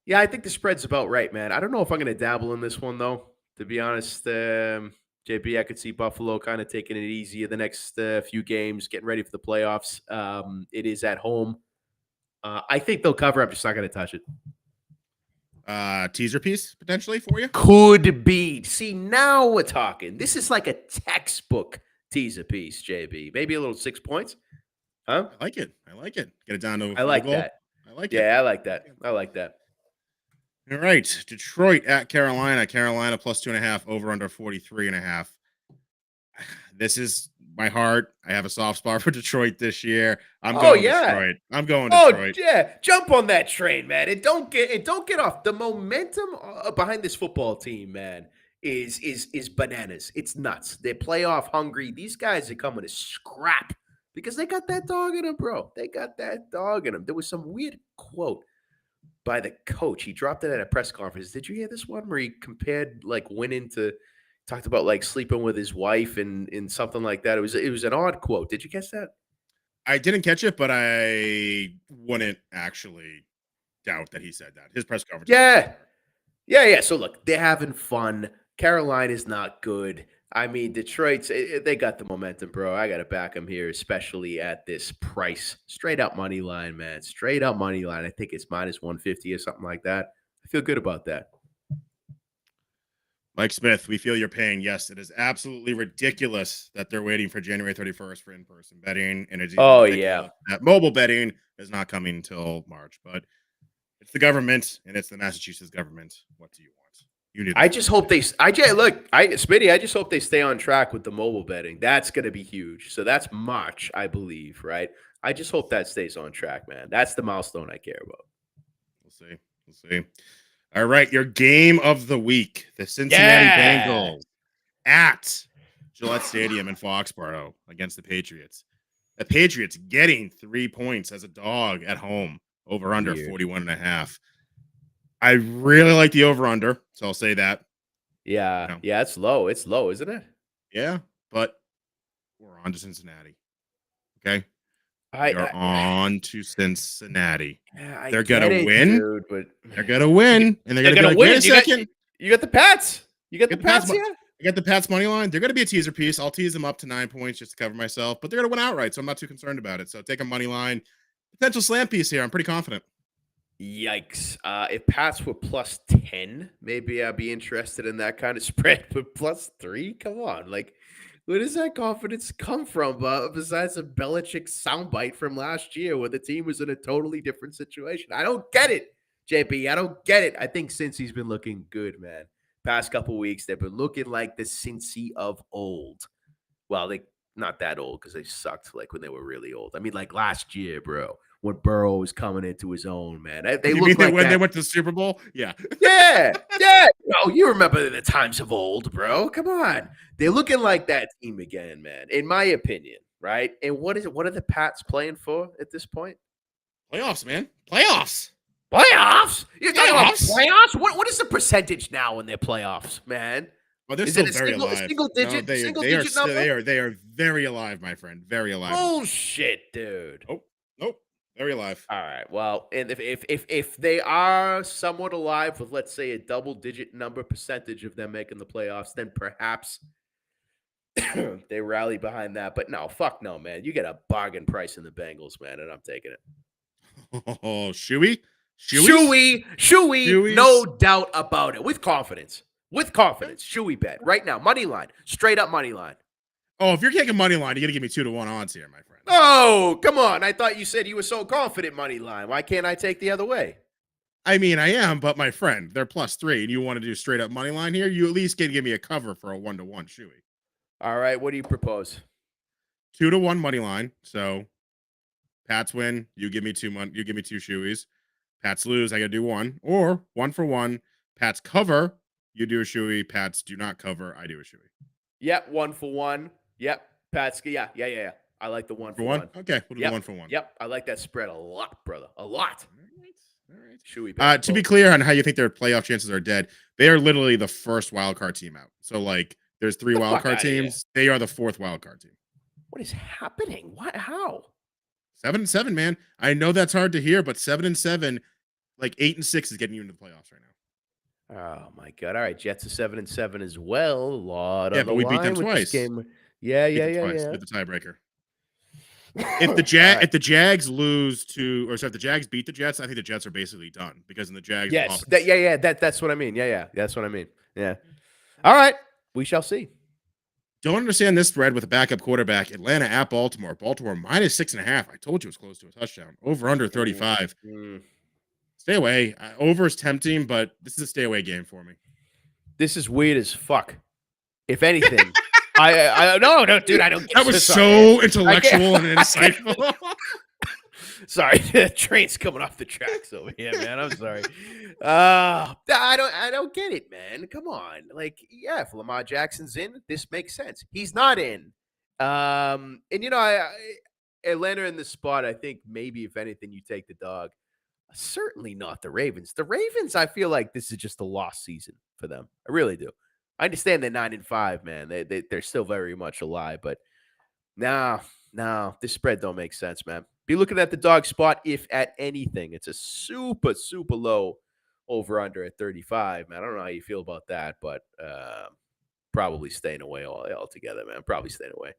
Yeah, I think the spread's about right, man. I don't know if I'm going to dabble in this one, though. To be honest, JB, I could see Buffalo kind of taking it easier the next few games, getting ready for the playoffs. It is at home. I think they'll cover. I'm just not going to touch it. Teaser piece potentially for you. Could be. See, now we're talking. This is like a textbook teaser piece, JB. Maybe a little 6 points. Huh? I like it. I like it. Get it down to a I field like goal. that. I like it. Yeah, I like that. I like that. All right. Detroit at Carolina. Carolina +2.5, over under 43.5. This is my heart. I have a soft spot for Detroit this year. I'm Oh going yeah. Detroit. I'm going Oh Detroit. yeah, jump on that train, man, and don't get off. The momentum behind this football team, man, is bananas. It's nuts. They're playoff hungry. These guys are coming to scrap because they got that dog in them, bro. They got that dog in them. There was some weird quote by the coach. He dropped it at a press conference. Did you hear this one where he compared like winning to talked about like sleeping with his wife and something like that? It was an odd quote. Did you catch that? I didn't catch it, but I wouldn't actually doubt that he said that. His press conference. Yeah. Yeah. So look, they're having fun. Carolina's not good. I mean, Detroit's they got the momentum, bro. I got to back them here, especially at this price. Straight up money line, man. Straight up money line. I think it's minus 150 or something like that. I feel good about that. Mike Smith, we feel your pain. Yes, it is absolutely ridiculous that they're waiting for January 31st for in-person betting, and it's even Oh yeah. ridiculous that mobile betting is not coming until March. But it's the government, and it's the Massachusetts government. What do you want? You need. I just hope they. Smitty. I just hope they stay on track with the mobile betting. That's going to be huge. So that's March, I believe, right? I just hope that stays on track, man. That's the milestone I care about. We'll see. We'll see. All right, your game of the week: the Cincinnati Bengals at Gillette Stadium in Foxborough against the Patriots. The Patriots getting 3 points as a dog at home, over under 41.5. I really like the over under, so I'll say that. Yeah. You know. Yeah, it's low. It's low, isn't it? Yeah, but we're on to Cincinnati. Okay. We're on to Cincinnati. They're going to win. Dude, but they're going to win. And they're going to be like, win. Wait a second. You got the Pats. You got the Pats, yeah? I got the Pats money line. They're going to be a teaser piece. I'll tease them up to 9 points just to cover myself, but they're going to win outright, so I'm not too concerned about it. So take a money line. Potential slam piece here. I'm pretty confident. Yikes. If Pats were plus 10, maybe I'd be interested in that kind of spread, but plus 3? Come on. Like, where does that confidence come from besides a Belichick soundbite from last year where the team was in a totally different situation? I don't get it, JP. I don't get it. I think Cincy's been looking good, man. Past couple weeks, they've been looking like the Cincy of old. Well, they not that old because they sucked like when they were really old. I mean, like last year, bro, when Burrow was coming into his own, man. They looked like when they went to the Super Bowl? Yeah. Yeah. No, you remember the times of old, bro. Come on. They're looking like that team again, man, in my opinion, right? And what is it? What are the Pats playing for at this point? Playoffs, man. Playoffs. You're talking about playoffs? What is the percentage now in their playoffs, man? Well, they're still very alive. Single digit number? They are very alive, my friend. Very alive. Bullshit, dude. Nope. Very alive. All right. Well, and if they are somewhat alive with, let's say, a double-digit number percentage of them making the playoffs, then perhaps they rally behind that. But no, fuck no, man. You get a bargain price in the Bengals, man, and I'm taking it. Oh, Shoey, no doubt about it. With confidence. Shoey bet right now. Money line, straight up money line. Oh, if you're taking money line, you got to give me 2-1 odds here, my friend. Oh, come on. I thought you said you were so confident money line. Why can't I take the other way? I mean, I am, but my friend, they're +3, and you want to do straight up money line here? You at least can give me a cover for a 1-1 Shoey. All right. What do you propose? 2-1 money line. So Pats win. You give me 2 You give me 2 Shoeys. Pats lose. I got to do 1, or 1 for 1. Pats cover. You do a Shoey. Pats do not cover. I do a Shoey. Yep. 1 for 1. Yep. Pats. Yeah. I like the 1 for 1. Okay. We'll do 1 for 1. Yep. I like that spread a lot, brother. A lot. All right. Shoey. To be clear on how you think their playoff chances are dead, they are literally the first wild card team out. So, like, there's 3 wild card teams. They are the 4th wild card team. What is happening? What? How? 7-7, man. I know that's hard to hear, but 7-7, like 8-6 is getting you into the playoffs right now. Oh my God! All right, Jets are 7-7 as well. A lot. Yeah, but we beat them twice. Yeah. With the tiebreaker. If the Jags lose to, or sorry, if the Jags beat the Jets, I think the Jets are basically done because in the Jags. Yes. That's what I mean. Yeah. That's what I mean. Yeah. All right. We shall see. Don't understand this spread with a backup quarterback. Atlanta at Baltimore. Baltimore -6.5. I told you it was close to a touchdown. Over under 35. Stay away. Over is tempting, but this is a stay away game for me. This is weird as fuck. If anything, I no, dude, I don't. That was so intellectual and insightful. Sorry, the train's coming off the tracks over here, man. I'm sorry. I don't get it, man. Come on, like, yeah, if Lamar Jackson's in, this makes sense. He's not in, and Atlanta in this spot. I think maybe if anything, you take the dog. Certainly not the Ravens. The Ravens, I feel like this is just a lost season for them. I really do. I understand they're 9-5, man. They're still very much alive, but nah, No, this spread don't make sense, man. Be looking at the dog spot if at anything. It's a super, super low over under at 35, man. I don't know how you feel about that, but probably staying away altogether, man. Probably staying away.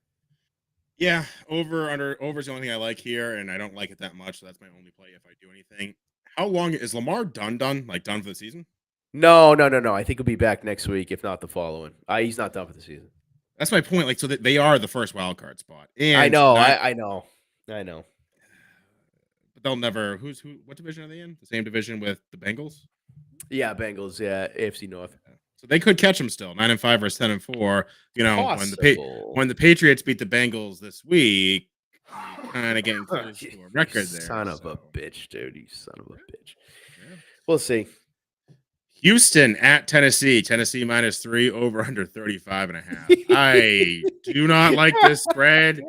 Yeah, over is the only thing I like here, and I don't like it that much. So that's my only play if I do anything. How long is Lamar done? Like done for the season? No, no, no, no. I think he'll be back next week, if not the following. He's not done for the season. That's my point. Like, so that they are the first wild card spot, I and know, not, I know, I know. but they'll never. Who's who? What division are they in? The same division with the Bengals. Yeah, Bengals. Yeah, AFC North. So they could catch them still 9-5 versus 10-4. You know, Possible. when the Patriots beat the Bengals this week, kind of getting close to a record there. Son of a bitch, dude. You son of a bitch. Yeah. We'll see. Houston at Tennessee. Tennessee -3 over under 35.5. I do not like this spread,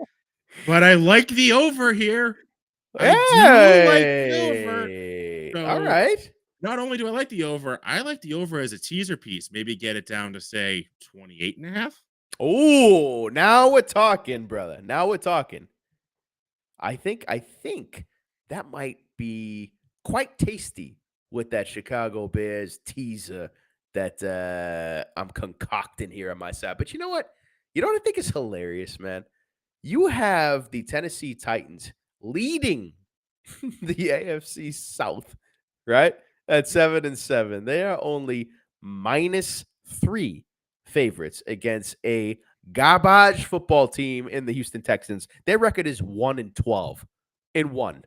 but I like the over here. I do like the over. So All right. not only do I like the over, I like the over as a teaser piece. Maybe get it down to say 28.5. Oh, now we're talking, brother. Now we're talking. I think that might be quite tasty with that Chicago Bears teaser that I'm concocting here on my side. But you know what? You know what I think is hilarious, man? You have the Tennessee Titans leading the AFC South, right? At 7-7. They are only -3 favorites against a garbage football team in the Houston Texans. Their record is 1-12 in one.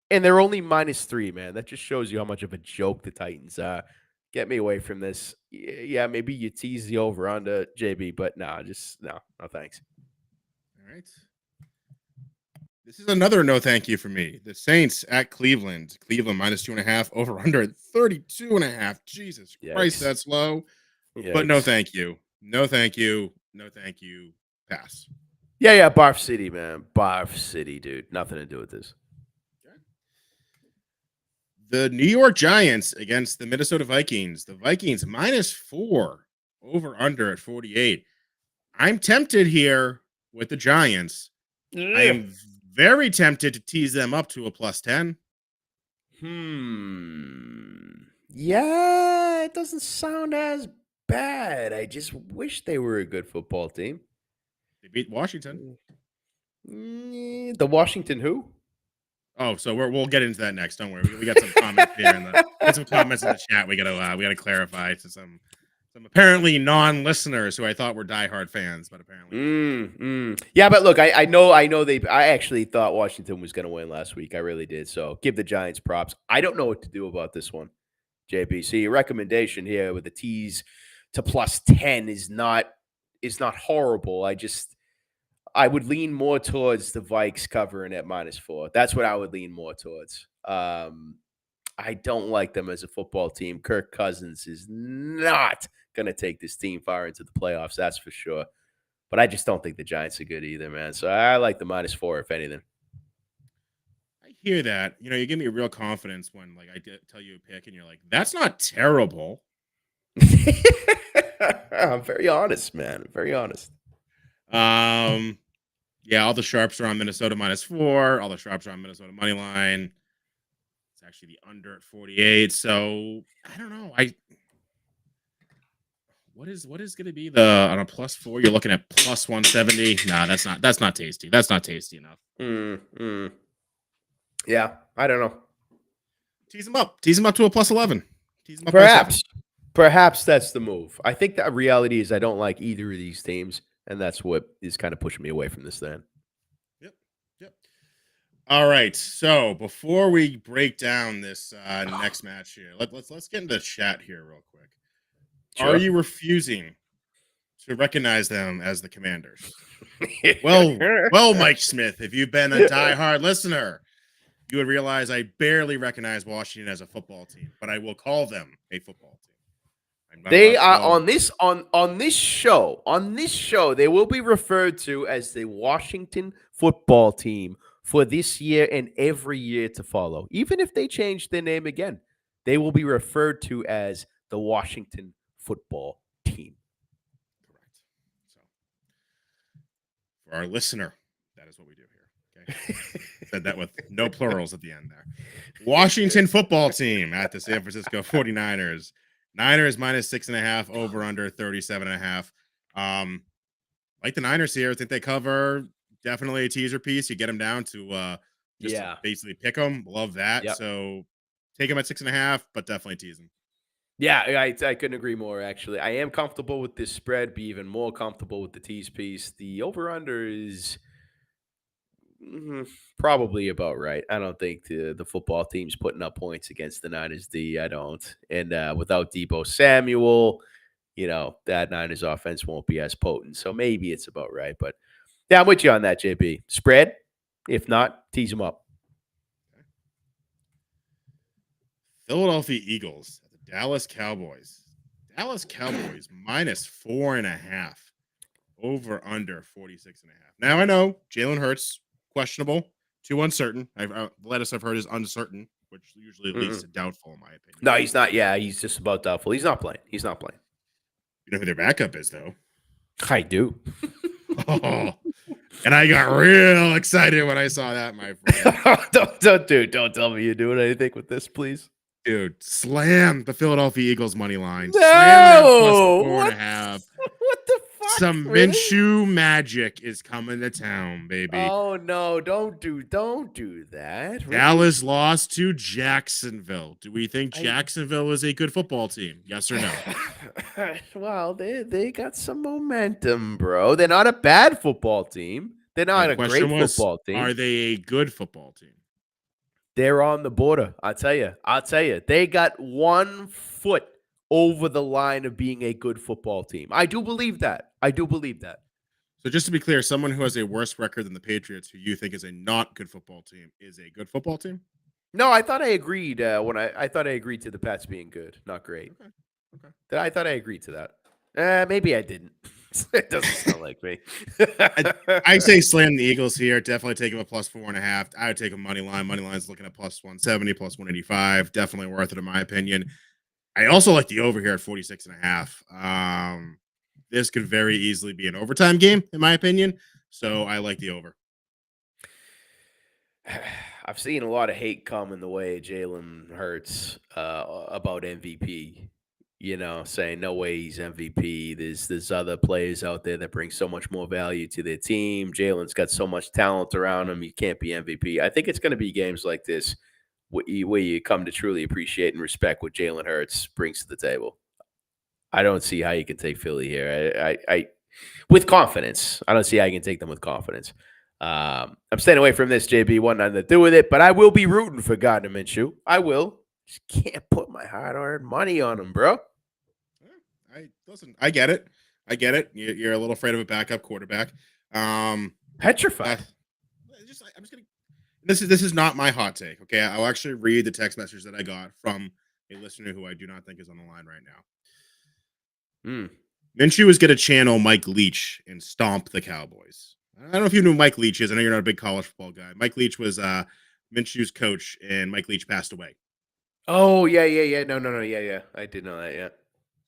And they're only -3, man. That just shows you how much of a joke the Titans are. Get me away from this. Yeah, maybe you tease the over under JB, but no, thanks. All right. This is another no thank you for me. The Saints at Cleveland. Cleveland -2.5 over under 32.5. Jesus Christ, Yikes. that's low. But no Yikes. thank you. No thank you. No thank you. Pass. Yeah, Barf City, man. Barf City, dude. Nothing to do with this. The New York Giants against the Minnesota Vikings. The Vikings -4 over under at 48. I'm tempted here with the Giants. I am very tempted to tease them up to a +10. Yeah, it doesn't sound as bad. I just wish they were a good football team. They beat Washington. The Washington who? Oh, so we'll get into that next. Don't worry. We got some comments here got some comments in the chat. We gotta clarify to some apparently non-listeners who I thought were diehard fans, but apparently. Yeah, but look, I know I actually thought Washington was gonna win last week. I really did. So give the Giants props. I don't know what to do about this one, JB. So your recommendation here with the tease to +10 is not horrible. I would lean more towards the Vikes covering at -4. That's what I would lean more towards. I don't like them as a football team. Kirk Cousins is not going to take this team far into the playoffs, that's for sure. But I just don't think the Giants are good either, man. So I like the -4, if anything. I hear that. You know, you give me real confidence when like I tell you a pick and you're like, that's not terrible. I'm very honest, man. Very honest. Yeah, all the sharps are on Minnesota -4. All the sharps are on Minnesota money line. It's actually the under at 48. So I don't know. What is going to be the on a +4? You're looking at +170. Nah, that's not tasty. That's not tasty enough. Yeah, I don't know. Tease them up. Tease them up to a +11. Tease them up Perhaps that's the move. I think the reality is I don't like either of these teams, and that's what is kind of pushing me away from this then. Yep. All right. So before we break down this next match here, let's get into the chat here real quick. Sure. Are you refusing to recognize them as the Commanders? well, Mike Smith, if you've been a diehard listener, you would realize I barely recognize Washington as a football team, but I will call them a football team. They are on this show. They will be referred to as the Washington football team for this year and every year to follow. Even if they change their name again, they will be referred to as the Washington football team. Correct. So, for our listener, that is what Said that with no plurals at the end there. Washington football team at the San Francisco 49ers. Niners minus 6.5, over under 37.5. Like the Niners here. I think they cover. Definitely a teaser piece. You get them down to just to Yeah. basically pick them. Love that. Yep. So take them at 6.5, but definitely tease them. Yeah, I couldn't agree more, actually. I am comfortable with this spread, be even more comfortable with the tease piece. The over-under is probably about right. I don't think the football team's putting up points against the Niners D. I don't. And without Debo Samuel, that Niners offense won't be as potent. So maybe it's about right. But yeah, I'm with you on that, JB. Spread. If not, tease them up. Philadelphia Eagles at the Dallas Cowboys. Dallas Cowboys minus 4.5, over under 46.5. Now I know Jalen Hurts questionable, too uncertain. The latest I've heard is uncertain, which usually leads to doubtful in my opinion. No, he's not. Yeah, he's just about doubtful. He's not playing. You know who their backup is though? I do. Oh, and I got real excited when I saw that, my friend. Don't tell me you're doing anything with this, please. Dude, slam the Philadelphia Eagles money line. No! Slam them +4.5. What the fuck? Some really? Minshew magic is coming to town, baby. Oh no! Don't do that. Really? Dallas lost to Jacksonville. Do we think Jacksonville is a good football team? Yes or no? Well, they got some momentum, bro. They're not a bad football team. They're not a great football team. Are they a good football team? They're on the border. I'll tell you. They got 1 foot over the line of being a good football team. I do believe that. So just to be clear, someone who has a worse record than the Patriots, who you think is a not good football team, is a good football team? No, I thought I agreed when I thought I agreed to the Pats being good, not great. Okay. I thought I agreed to that. Maybe I didn't. It doesn't sound like me. I say slam the Eagles here. Definitely take them a +4.5. I would take a money line. Money line's looking at +170, +185. Definitely worth it in my opinion. I also like the over here at 46.5. This could very easily be an overtime game, in my opinion. So I like the over. I've seen a lot of hate come in the way of Jalen Hurts about MVP. Saying no way he's MVP. There's other players out there that bring so much more value to their team. Jalen's got so much talent around him. He can't be MVP. I think it's going to be games like this where you come to truly appreciate and respect what Jalen Hurts brings to the table. I don't see how you can take Philly here. I with confidence. I don't see how you can take them with confidence. I'm staying away from this, JB. One nothing to do with it, but I will be rooting for Gardner Minshew. I will. Just can't put my hard-earned money on him, bro. I get it. You're a little afraid of a backup quarterback. Petrified. I'm just gonna. This is not my hot take. Okay, I'll actually read the text message that I got from a listener who I do not think is on the line right now. Minshew is going to channel Mike Leach and stomp the Cowboys. I don't know if you knew who Mike Leach is. I know you're not a big college football guy. Mike Leach was Minshew's coach, and Mike Leach passed away. Oh yeah. No, yeah. I did know that. Yeah.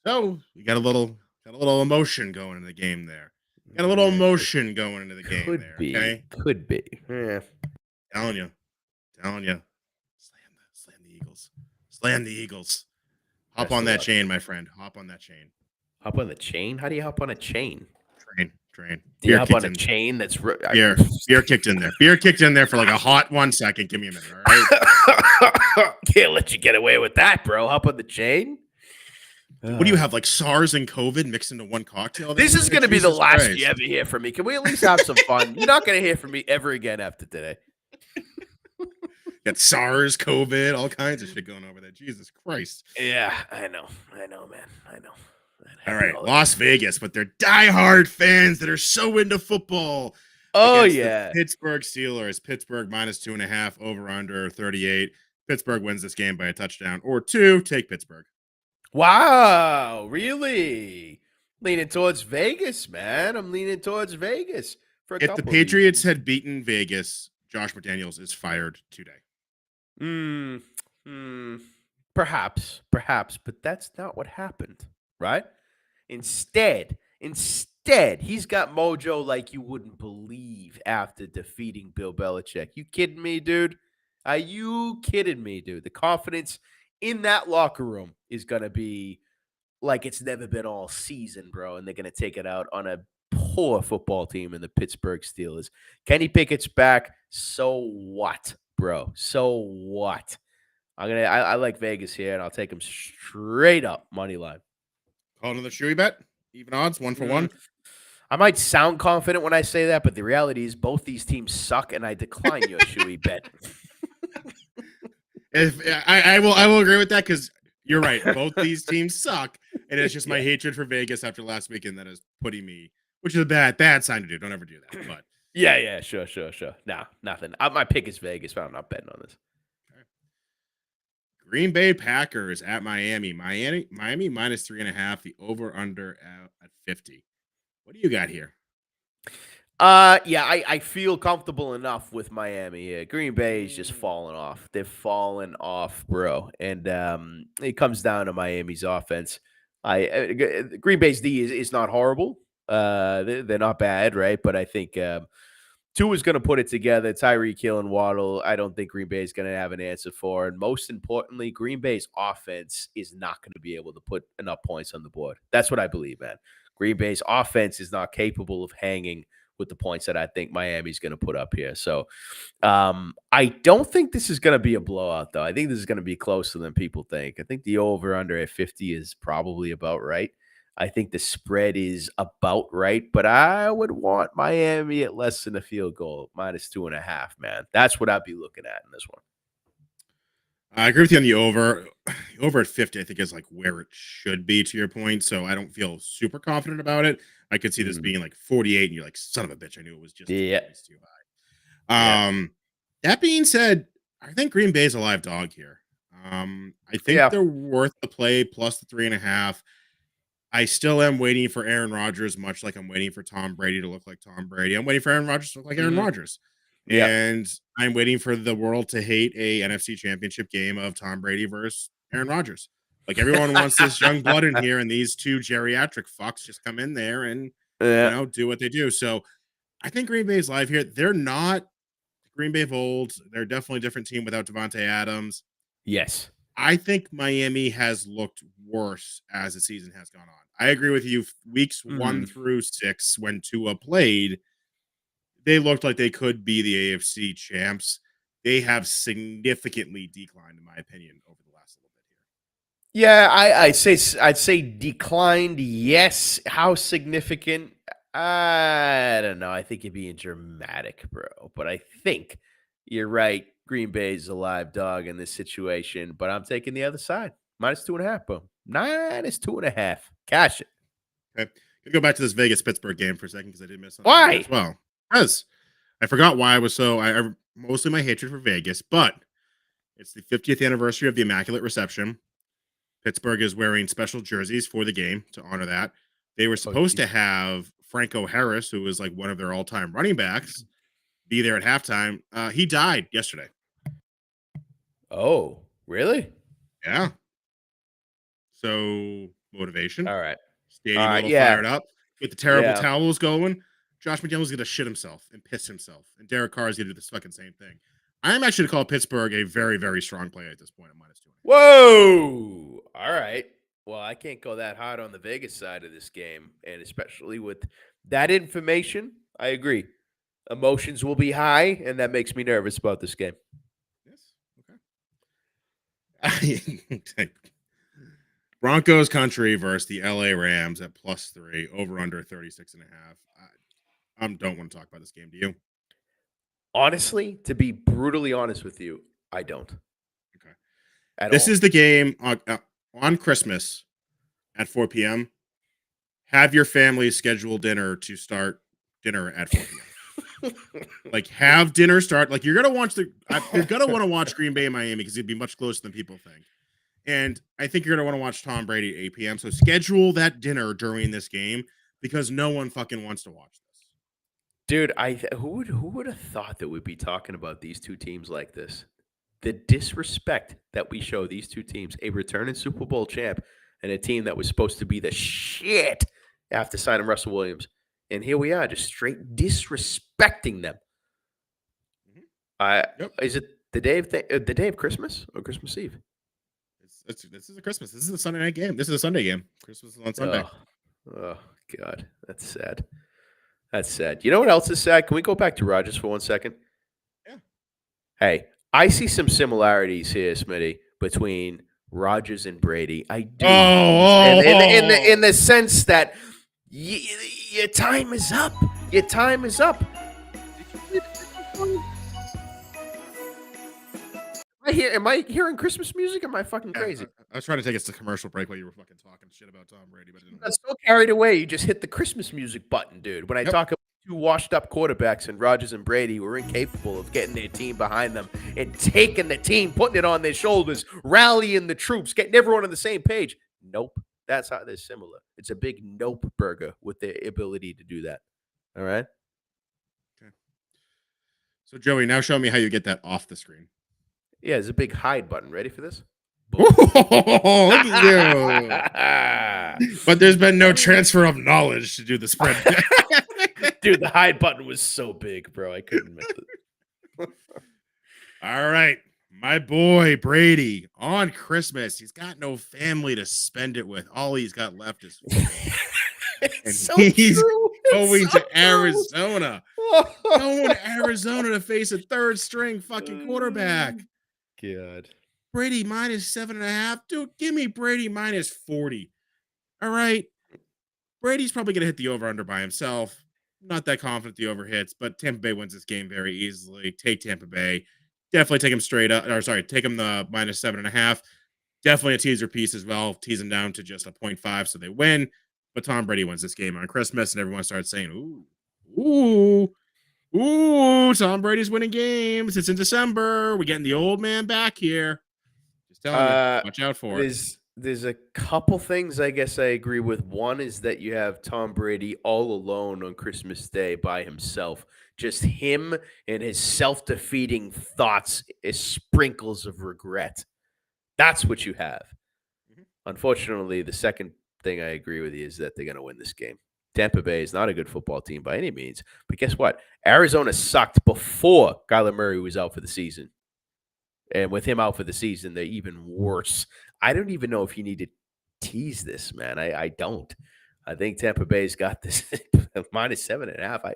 So you got a little emotion going into the game there. Got a little emotion going into the game could there. Be. Okay, could be. Yeah. Telling you. Slam the Eagles. Hop on that chain, my friend. Hop on that chain. Hop on the chain? How do you hop on a chain? Train. Do you hop on a chain that's beer kicked in there. Beer kicked in there for like a hot 1 second. Give me a minute, all right? Can't let you get away with that, bro. Hop on the chain? What do you have, like SARS and COVID mixed into one cocktail? This is going to be the last you ever hear from me. Can we at least have some fun? You're not going to hear from me ever again after today. Got SARS, COVID, all kinds of shit going over there. Jesus Christ. Yeah, I know, man. I know. All right, Las Vegas, but they're diehard fans that are so into football. Oh, yeah. The Pittsburgh Steelers. Pittsburgh -2.5, over under 38. Pittsburgh wins this game by a touchdown or 2. Take Pittsburgh. Wow, really? Leaning towards Vegas, man. I'm leaning towards Vegas. If the Patriots had beaten Vegas, Josh McDaniels is fired today. Perhaps, but that's not what happened, right? Instead, he's got mojo like you wouldn't believe. after defeating Bill Belichick. You kidding me, dude? Are you kidding me, dude? The confidence in that locker room is going to be like it's never been all season, bro. And they're going to take it out on a poor football team in the Pittsburgh Steelers. Kenny Pickett's back. So what, bro? So what? I like Vegas here, and I'll take them straight up money line. Call another shoey bet. Even odds, 1-for-1. I might sound confident when I say that, but the reality is both these teams suck, and I decline your shoey bet. If I will agree with that because you're right. Both these teams suck, and it's just my hatred for Vegas after last weekend that is putting me, which is a bad sign to do. Don't ever do that. But yeah, sure. Nah, nothing. My pick is Vegas, but I'm not betting on this. Okay. Green Bay Packers at Miami. Miami minus 3.5. The over under at 50. What do you got here? Yeah, I feel comfortable enough with Miami here. Green Bay is just falling off. They're falling off, bro. And it comes down to Miami's offense. Green Bay's D is not horrible. They're not bad, right? But I think Tua is going to put it together. Tyreek Hill and Waddle, I don't think Green Bay is going to have an answer for. And most importantly, Green Bay's offense is not going to be able to put enough points on the board. That's what I believe, man. Green Bay's offense is not capable of hanging with the points that I think Miami's going to put up here. So I don't think this is going to be a blowout, though. I think this is going to be closer than people think. I think the over-under at 50 is probably about right. I think the spread is about right, but I would want Miami at less than a field goal, minus 2.5, man. That's what I'd be looking at in this one. I agree with you on the over. Over at 50, I think, is like where it should be, to your point. So I don't feel super confident about it. I could see this being like 48, and you're like, son of a bitch, I knew it was just too high. That being said, I think Green Bay's a live dog here. I think they're worth the play plus the 3.5. I still am waiting for Aaron Rodgers, much like I'm waiting for Tom Brady to look like Tom Brady. I'm waiting for Aaron Rodgers to look like Aaron Rodgers. And I'm waiting for the world to hate a NFC championship game of Tom Brady versus Aaron Rodgers. Like, everyone wants this young blood in here, and these two geriatric fucks just come in there and do what they do. So I think Green Bay's live here. They're not Green Bay of old. They're definitely a different team without Devontae Adams. Yes. I think Miami has looked worse as the season has gone on. I agree with you. Weeks 1 through 6, when Tua played, they looked like they could be the AFC champs. They have significantly declined, in my opinion, over the last little bit here. Yeah, I'd say declined. Yes. How significant? I don't know. I think you're being dramatic, bro. But I think you're right. Green Bay's a live dog in this situation, but I'm taking the other side. Minus 2.5, boom. Minus 2.5. Cash it. Okay. Go back to this Vegas-Pittsburgh game for a second because I did miss something. Why? As well. Because I forgot why I was so... I mostly my hatred for Vegas, but it's the 50th anniversary of the Immaculate Reception. Pittsburgh is wearing special jerseys for the game to honor that. They were supposed to have Franco Harris, who was like one of their all-time running backs, be there at halftime. He died yesterday. Oh, really? Yeah. So, motivation. All right. Stadium a little fired up. Get the terrible towels going. Josh McDaniels going to shit himself and piss himself. And Derek Carr is going to do this fucking same thing. I am actually to call Pittsburgh a very, very strong player at this point at minus 2. Whoa. All right. Well, I can't go that hard on the Vegas side of this game. And especially with that information, I agree. Emotions will be high, and that makes me nervous about this game. Yes. Okay. Broncos country versus the LA Rams at +3, over under 36.5. I don't want to talk about this game. Do you? Honestly, to be brutally honest with you, I don't. Okay. This is the game on Christmas at 4 p.m. Have your family schedule dinner to start dinner at 4 p.m. Like, have dinner start. Like, you're gonna want to watch Green Bay and Miami because it'd be much closer than people think. And I think you're going to want to watch Tom Brady at 8 p.m. So schedule that dinner during this game because no one fucking wants to watch this. Dude, who would have thought that we'd be talking about these two teams like this? The disrespect that we show these two teams, a returning Super Bowl champ and a team that was supposed to be the shit after signing Russell Williams. And here we are, just straight disrespecting them. Mhm. I Yep. Is it the day of Christmas or Christmas Eve? This is a Christmas. This is a Sunday night game. This is a Sunday game. Christmas is on Sunday. Oh, oh God, that's sad. That's sad. You know what else is sad? Can we go back to Rogers for 1 second? Yeah. Hey, I see some similarities here, Smitty, between Rogers and Brady. I do, and in the sense that your time is up. Your time is up. Am I hearing Christmas music? Am I fucking Yeah, crazy? I was trying to take us to commercial break while you were fucking talking shit about Tom Brady, but it You didn't got work. so carried away, you just hit the Christmas music button, dude. When I Yep. talk about two washed up quarterbacks and Rodgers and Brady who were incapable of getting their team behind them and taking the team, putting it on their shoulders, rallying the troops, getting everyone on the same page. Nope. That's how they're similar. It's a big nope burger with the ability to do that. All right. Okay. So Joey, now show me how you get that off the screen. Yeah, there's a big hide button. Ready for this? Look at you. But there's been no transfer of knowledge to do the spread. Dude, the hide button was so big, bro. I couldn't miss it. All right. My boy Brady on Christmas. He's got no family to spend it with. All he's got left is It's so he's true. going It's so to true. Arizona. Going to Arizona to face a third string fucking quarterback. God. Brady minus 7.5. Dude, give me Brady minus 40. All right. Brady's probably going to hit the over under by himself. Not that confident the over hits, but Tampa Bay wins this game very easily. Take Tampa Bay. Definitely take him straight up. Or sorry, take him the minus 7.5. Definitely a teaser piece as well. Tease them down to just a 0.5 so they win. But Tom Brady wins this game on Christmas, and everyone starts saying, ooh, Tom Brady's winning games. It's in December. We're getting the old man back here. Just telling you, watch out for it. There's a couple things I guess I agree with. One is that you have Tom Brady all alone on Christmas Day by himself. Just him and his self-defeating thoughts, is sprinkles of regret. That's what you have. Mhm. Unfortunately, the second thing I agree with you is that they're going to win this game. Tampa Bay is not a good football team by any means, but guess what? Arizona sucked before Kyler Murray was out for the season. And with him out for the season, they're even worse. I don't even know if you need to tease this, man. I don't. I think Tampa Bay's got this minus 7.5. I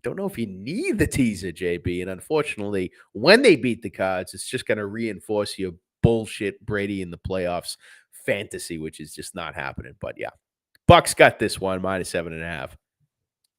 don't know if you need the teaser, JB. And unfortunately, when they beat the Cards, it's just going to reinforce your bullshit Brady in the playoffs fantasy, which is just not happening. But yeah, Bucks got this one minus 7.5.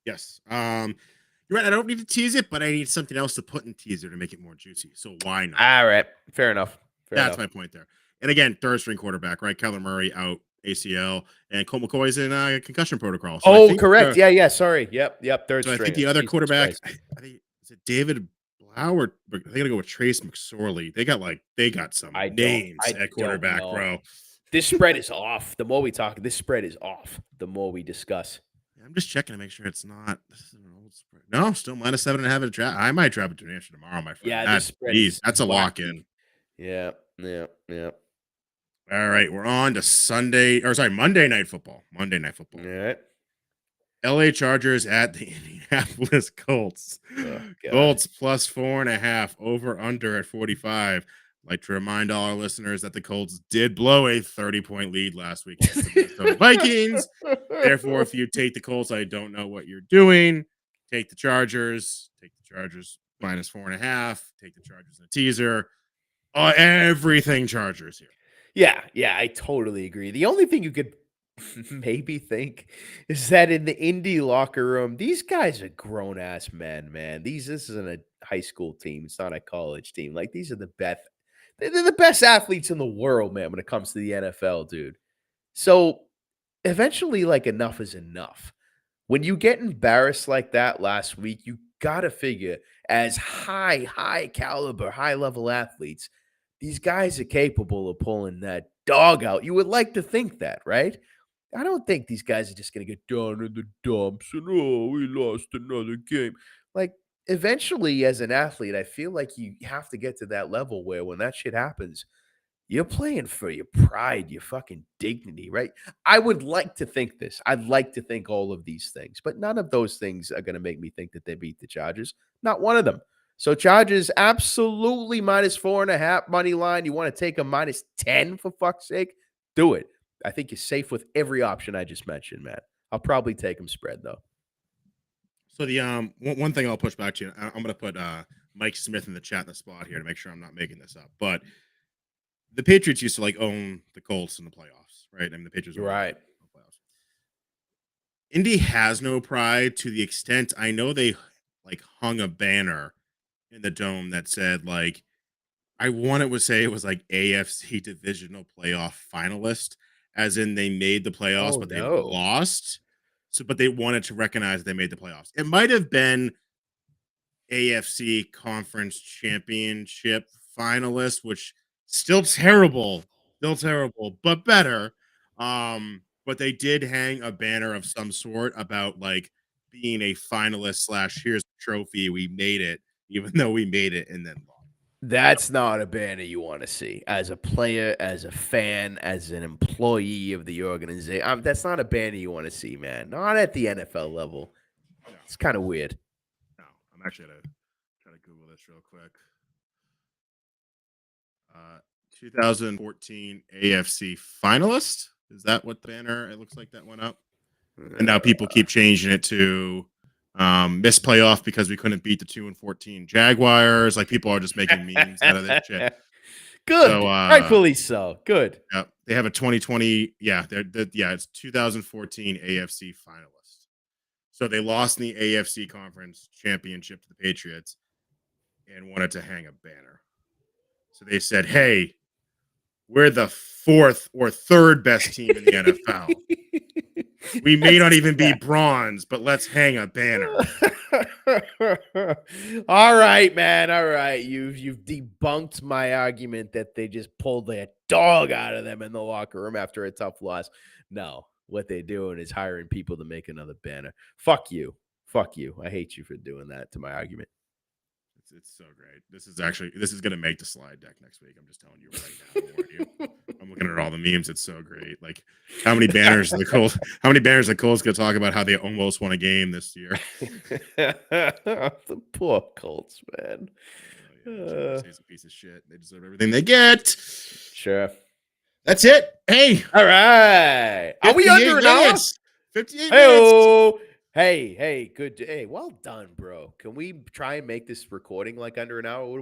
Yes. You're right. I don't need to tease it, but I need something else to put in teaser to make it more juicy. So why not? All right, fair enough. That's my point there. And again, third string quarterback, right? Kyler Murray out ACL, and Colt McCoy's in concussion protocol. So I Oh, think, correct. Yeah. Sorry. Yep. Third So I string. think the other Jesus quarterback, Christ. I think, is it David Blau or they gotta go with Trace McSorley. They got some names I at don't quarterback, know. bro. This spread is off. The more we talk, this spread is off. The more we discuss. I'm just checking to make sure it's not. This is an old spread. No, still minus 7.5 at draft. I might drop it to an answer tomorrow, my friend. Yeah, this spread is That's a lock wacky. in. Yeah. All right, we're on to Monday Night Football. Monday Night Football. All right. LA Chargers at the Indianapolis Colts. Oh, God. Colts plus 4.5, over under at 45. Like to remind all our listeners that the Colts did blow a 30-point lead last week against the Minnesota Vikings. Therefore, if you take the Colts, I don't know what you're doing. Take the Chargers. Take the Chargers minus 4.5. Take the Chargers in a teaser. Everything Chargers here. Yeah, I totally agree. The only thing you could maybe think is that in the indie locker room, these guys are grown ass men, man. This isn't a high school team. It's not a college team. Like these are the best. They're the best athletes in the world, man, when it comes to the NFL, dude. So eventually, like enough is enough. When you get embarrassed like that last week, you gotta figure as high caliber, high level athletes, these guys are capable of pulling that dog out. You would like to think that, right? I don't think these guys are just going to get down in the dumps and, oh, we lost another game. Like, eventually, as an athlete, I feel like you have to get to that level where when that shit happens, You're playing for your pride, your fucking dignity, right? I would like to think this. I'd like to think all of these things, but none of those things are going to make me think that they beat the Chargers. Not one of them. So Chargers absolutely -4.5 money line. You want to take a -10 for fuck's sake? Do it. I think you're safe with every option I just mentioned, man. I'll probably take them spread though. So the one thing I'll push back to you, I'm gonna put Mike Smith in the chat in the spot here to make sure I'm not making this up. But the Patriots used to like own the Colts in the playoffs, right? I mean, the Patriots You're own right. the playoffs. Indy has no pride to the extent I know they like hung a banner in the dome that said like I want to say it was like AFC divisional playoff finalist, as in they made the playoffs Oh but they no. lost. So, but they wanted to recognize they made the playoffs. It might have been AFC Conference Championship finalist, which still terrible, but better. But they did hang a banner of some sort about like being a finalist slash here's the trophy, we made it, even though we made it and then lost. That's not a banner you want to see as a player, as a fan, as an employee of the organization. That's not a banner you want to see, man. Not at the NFL level. No, It's kind of weird. no. I'm actually gonna try to Google this real quick. 2014 AFC finalist. Is that what the banner? It looks like that went up. And now people keep changing it to missed playoff because we couldn't beat the 2-14 Jaguars. Like people are just making memes out of this shit. Good, So rightfully so. Good. yeah, they have a 2020. Yeah, it's 2014 AFC finalist. So they lost in the AFC conference championship to the Patriots and wanted to hang a banner. So they said, "Hey, we're the fourth or third best team in the NFL. We may not even be bronze, but let's hang a banner." All right, man. All right. You've debunked my argument that they just pulled their dog out of them in the locker room after a tough loss. No, what they're doing is hiring people to make another banner. Fuck you. Fuck you. I hate you for doing that to my argument. It's so great. This is gonna make the slide deck next week. I'm just telling you right now. I'm looking at all the memes. It's so great. Like how many banners the Colts gonna talk about how they almost won a game this year. The poor Colts, man. He's a piece of shit. They deserve everything they get. Sure. That's it. Hey. All right. Are we under an hour? 58 minutes. Hey, good. Hey, well done, bro. Can we try and make this recording like under an hour?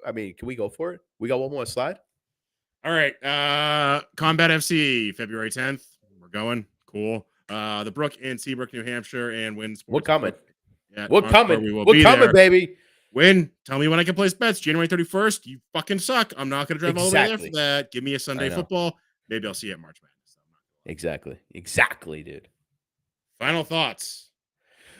I mean, can we go for it? We got one more slide? All right. Combat FC, February 10th. We're going. Cool. The Brook in Seabrook, New Hampshire, and Win Sports. We're coming. Yeah, We're coming. We will We're be coming, there. baby. Win. Tell me when I can place bets. January 31st. You fucking suck. I'm not going to drive all the way there for that. Give me a Sunday football. Maybe I'll see you at March Madness. Exactly, dude. Final thoughts.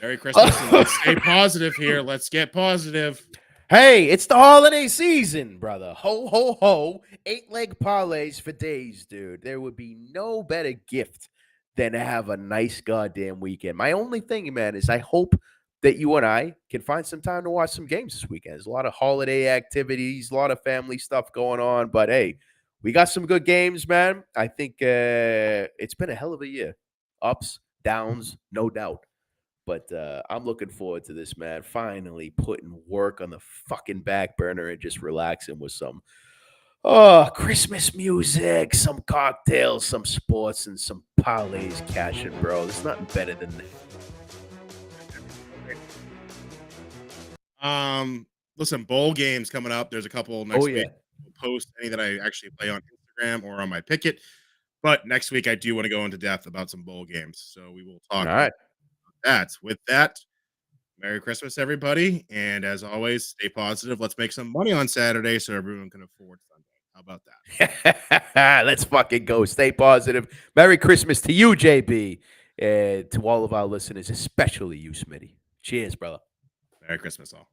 Merry Christmas. And let's stay positive here. Let's get positive. Hey, it's the holiday season, brother. Ho, ho, ho. 8-leg parlays for days, dude. There would be no better gift than to have a nice goddamn weekend. My only thing, man, is I hope that you and I can find some time to watch some games this weekend. There's a lot of holiday activities, a lot of family stuff going on. But, hey, we got some good games, man. I think it's been a hell of a year. Ups, downs, no doubt. But I'm looking forward to this, man. Finally putting work on the fucking back burner and just relaxing with some Christmas music, some cocktails, some sports, and some parlays cashing, bro. There's nothing better than that. Listen, bowl games coming up. There's a couple next week. We'll post any that I actually play on Instagram or on my Picket. But next week, I do want to go into depth about some bowl games. So we will talk. All right. With that, Merry Christmas, everybody. And as always, stay positive. Let's make some money on Saturday so everyone can afford Sunday. How about that? Let's fucking go. Stay positive. Merry Christmas to you, JB. And to all of our listeners, especially you, Smitty. Cheers, brother. Merry Christmas, all.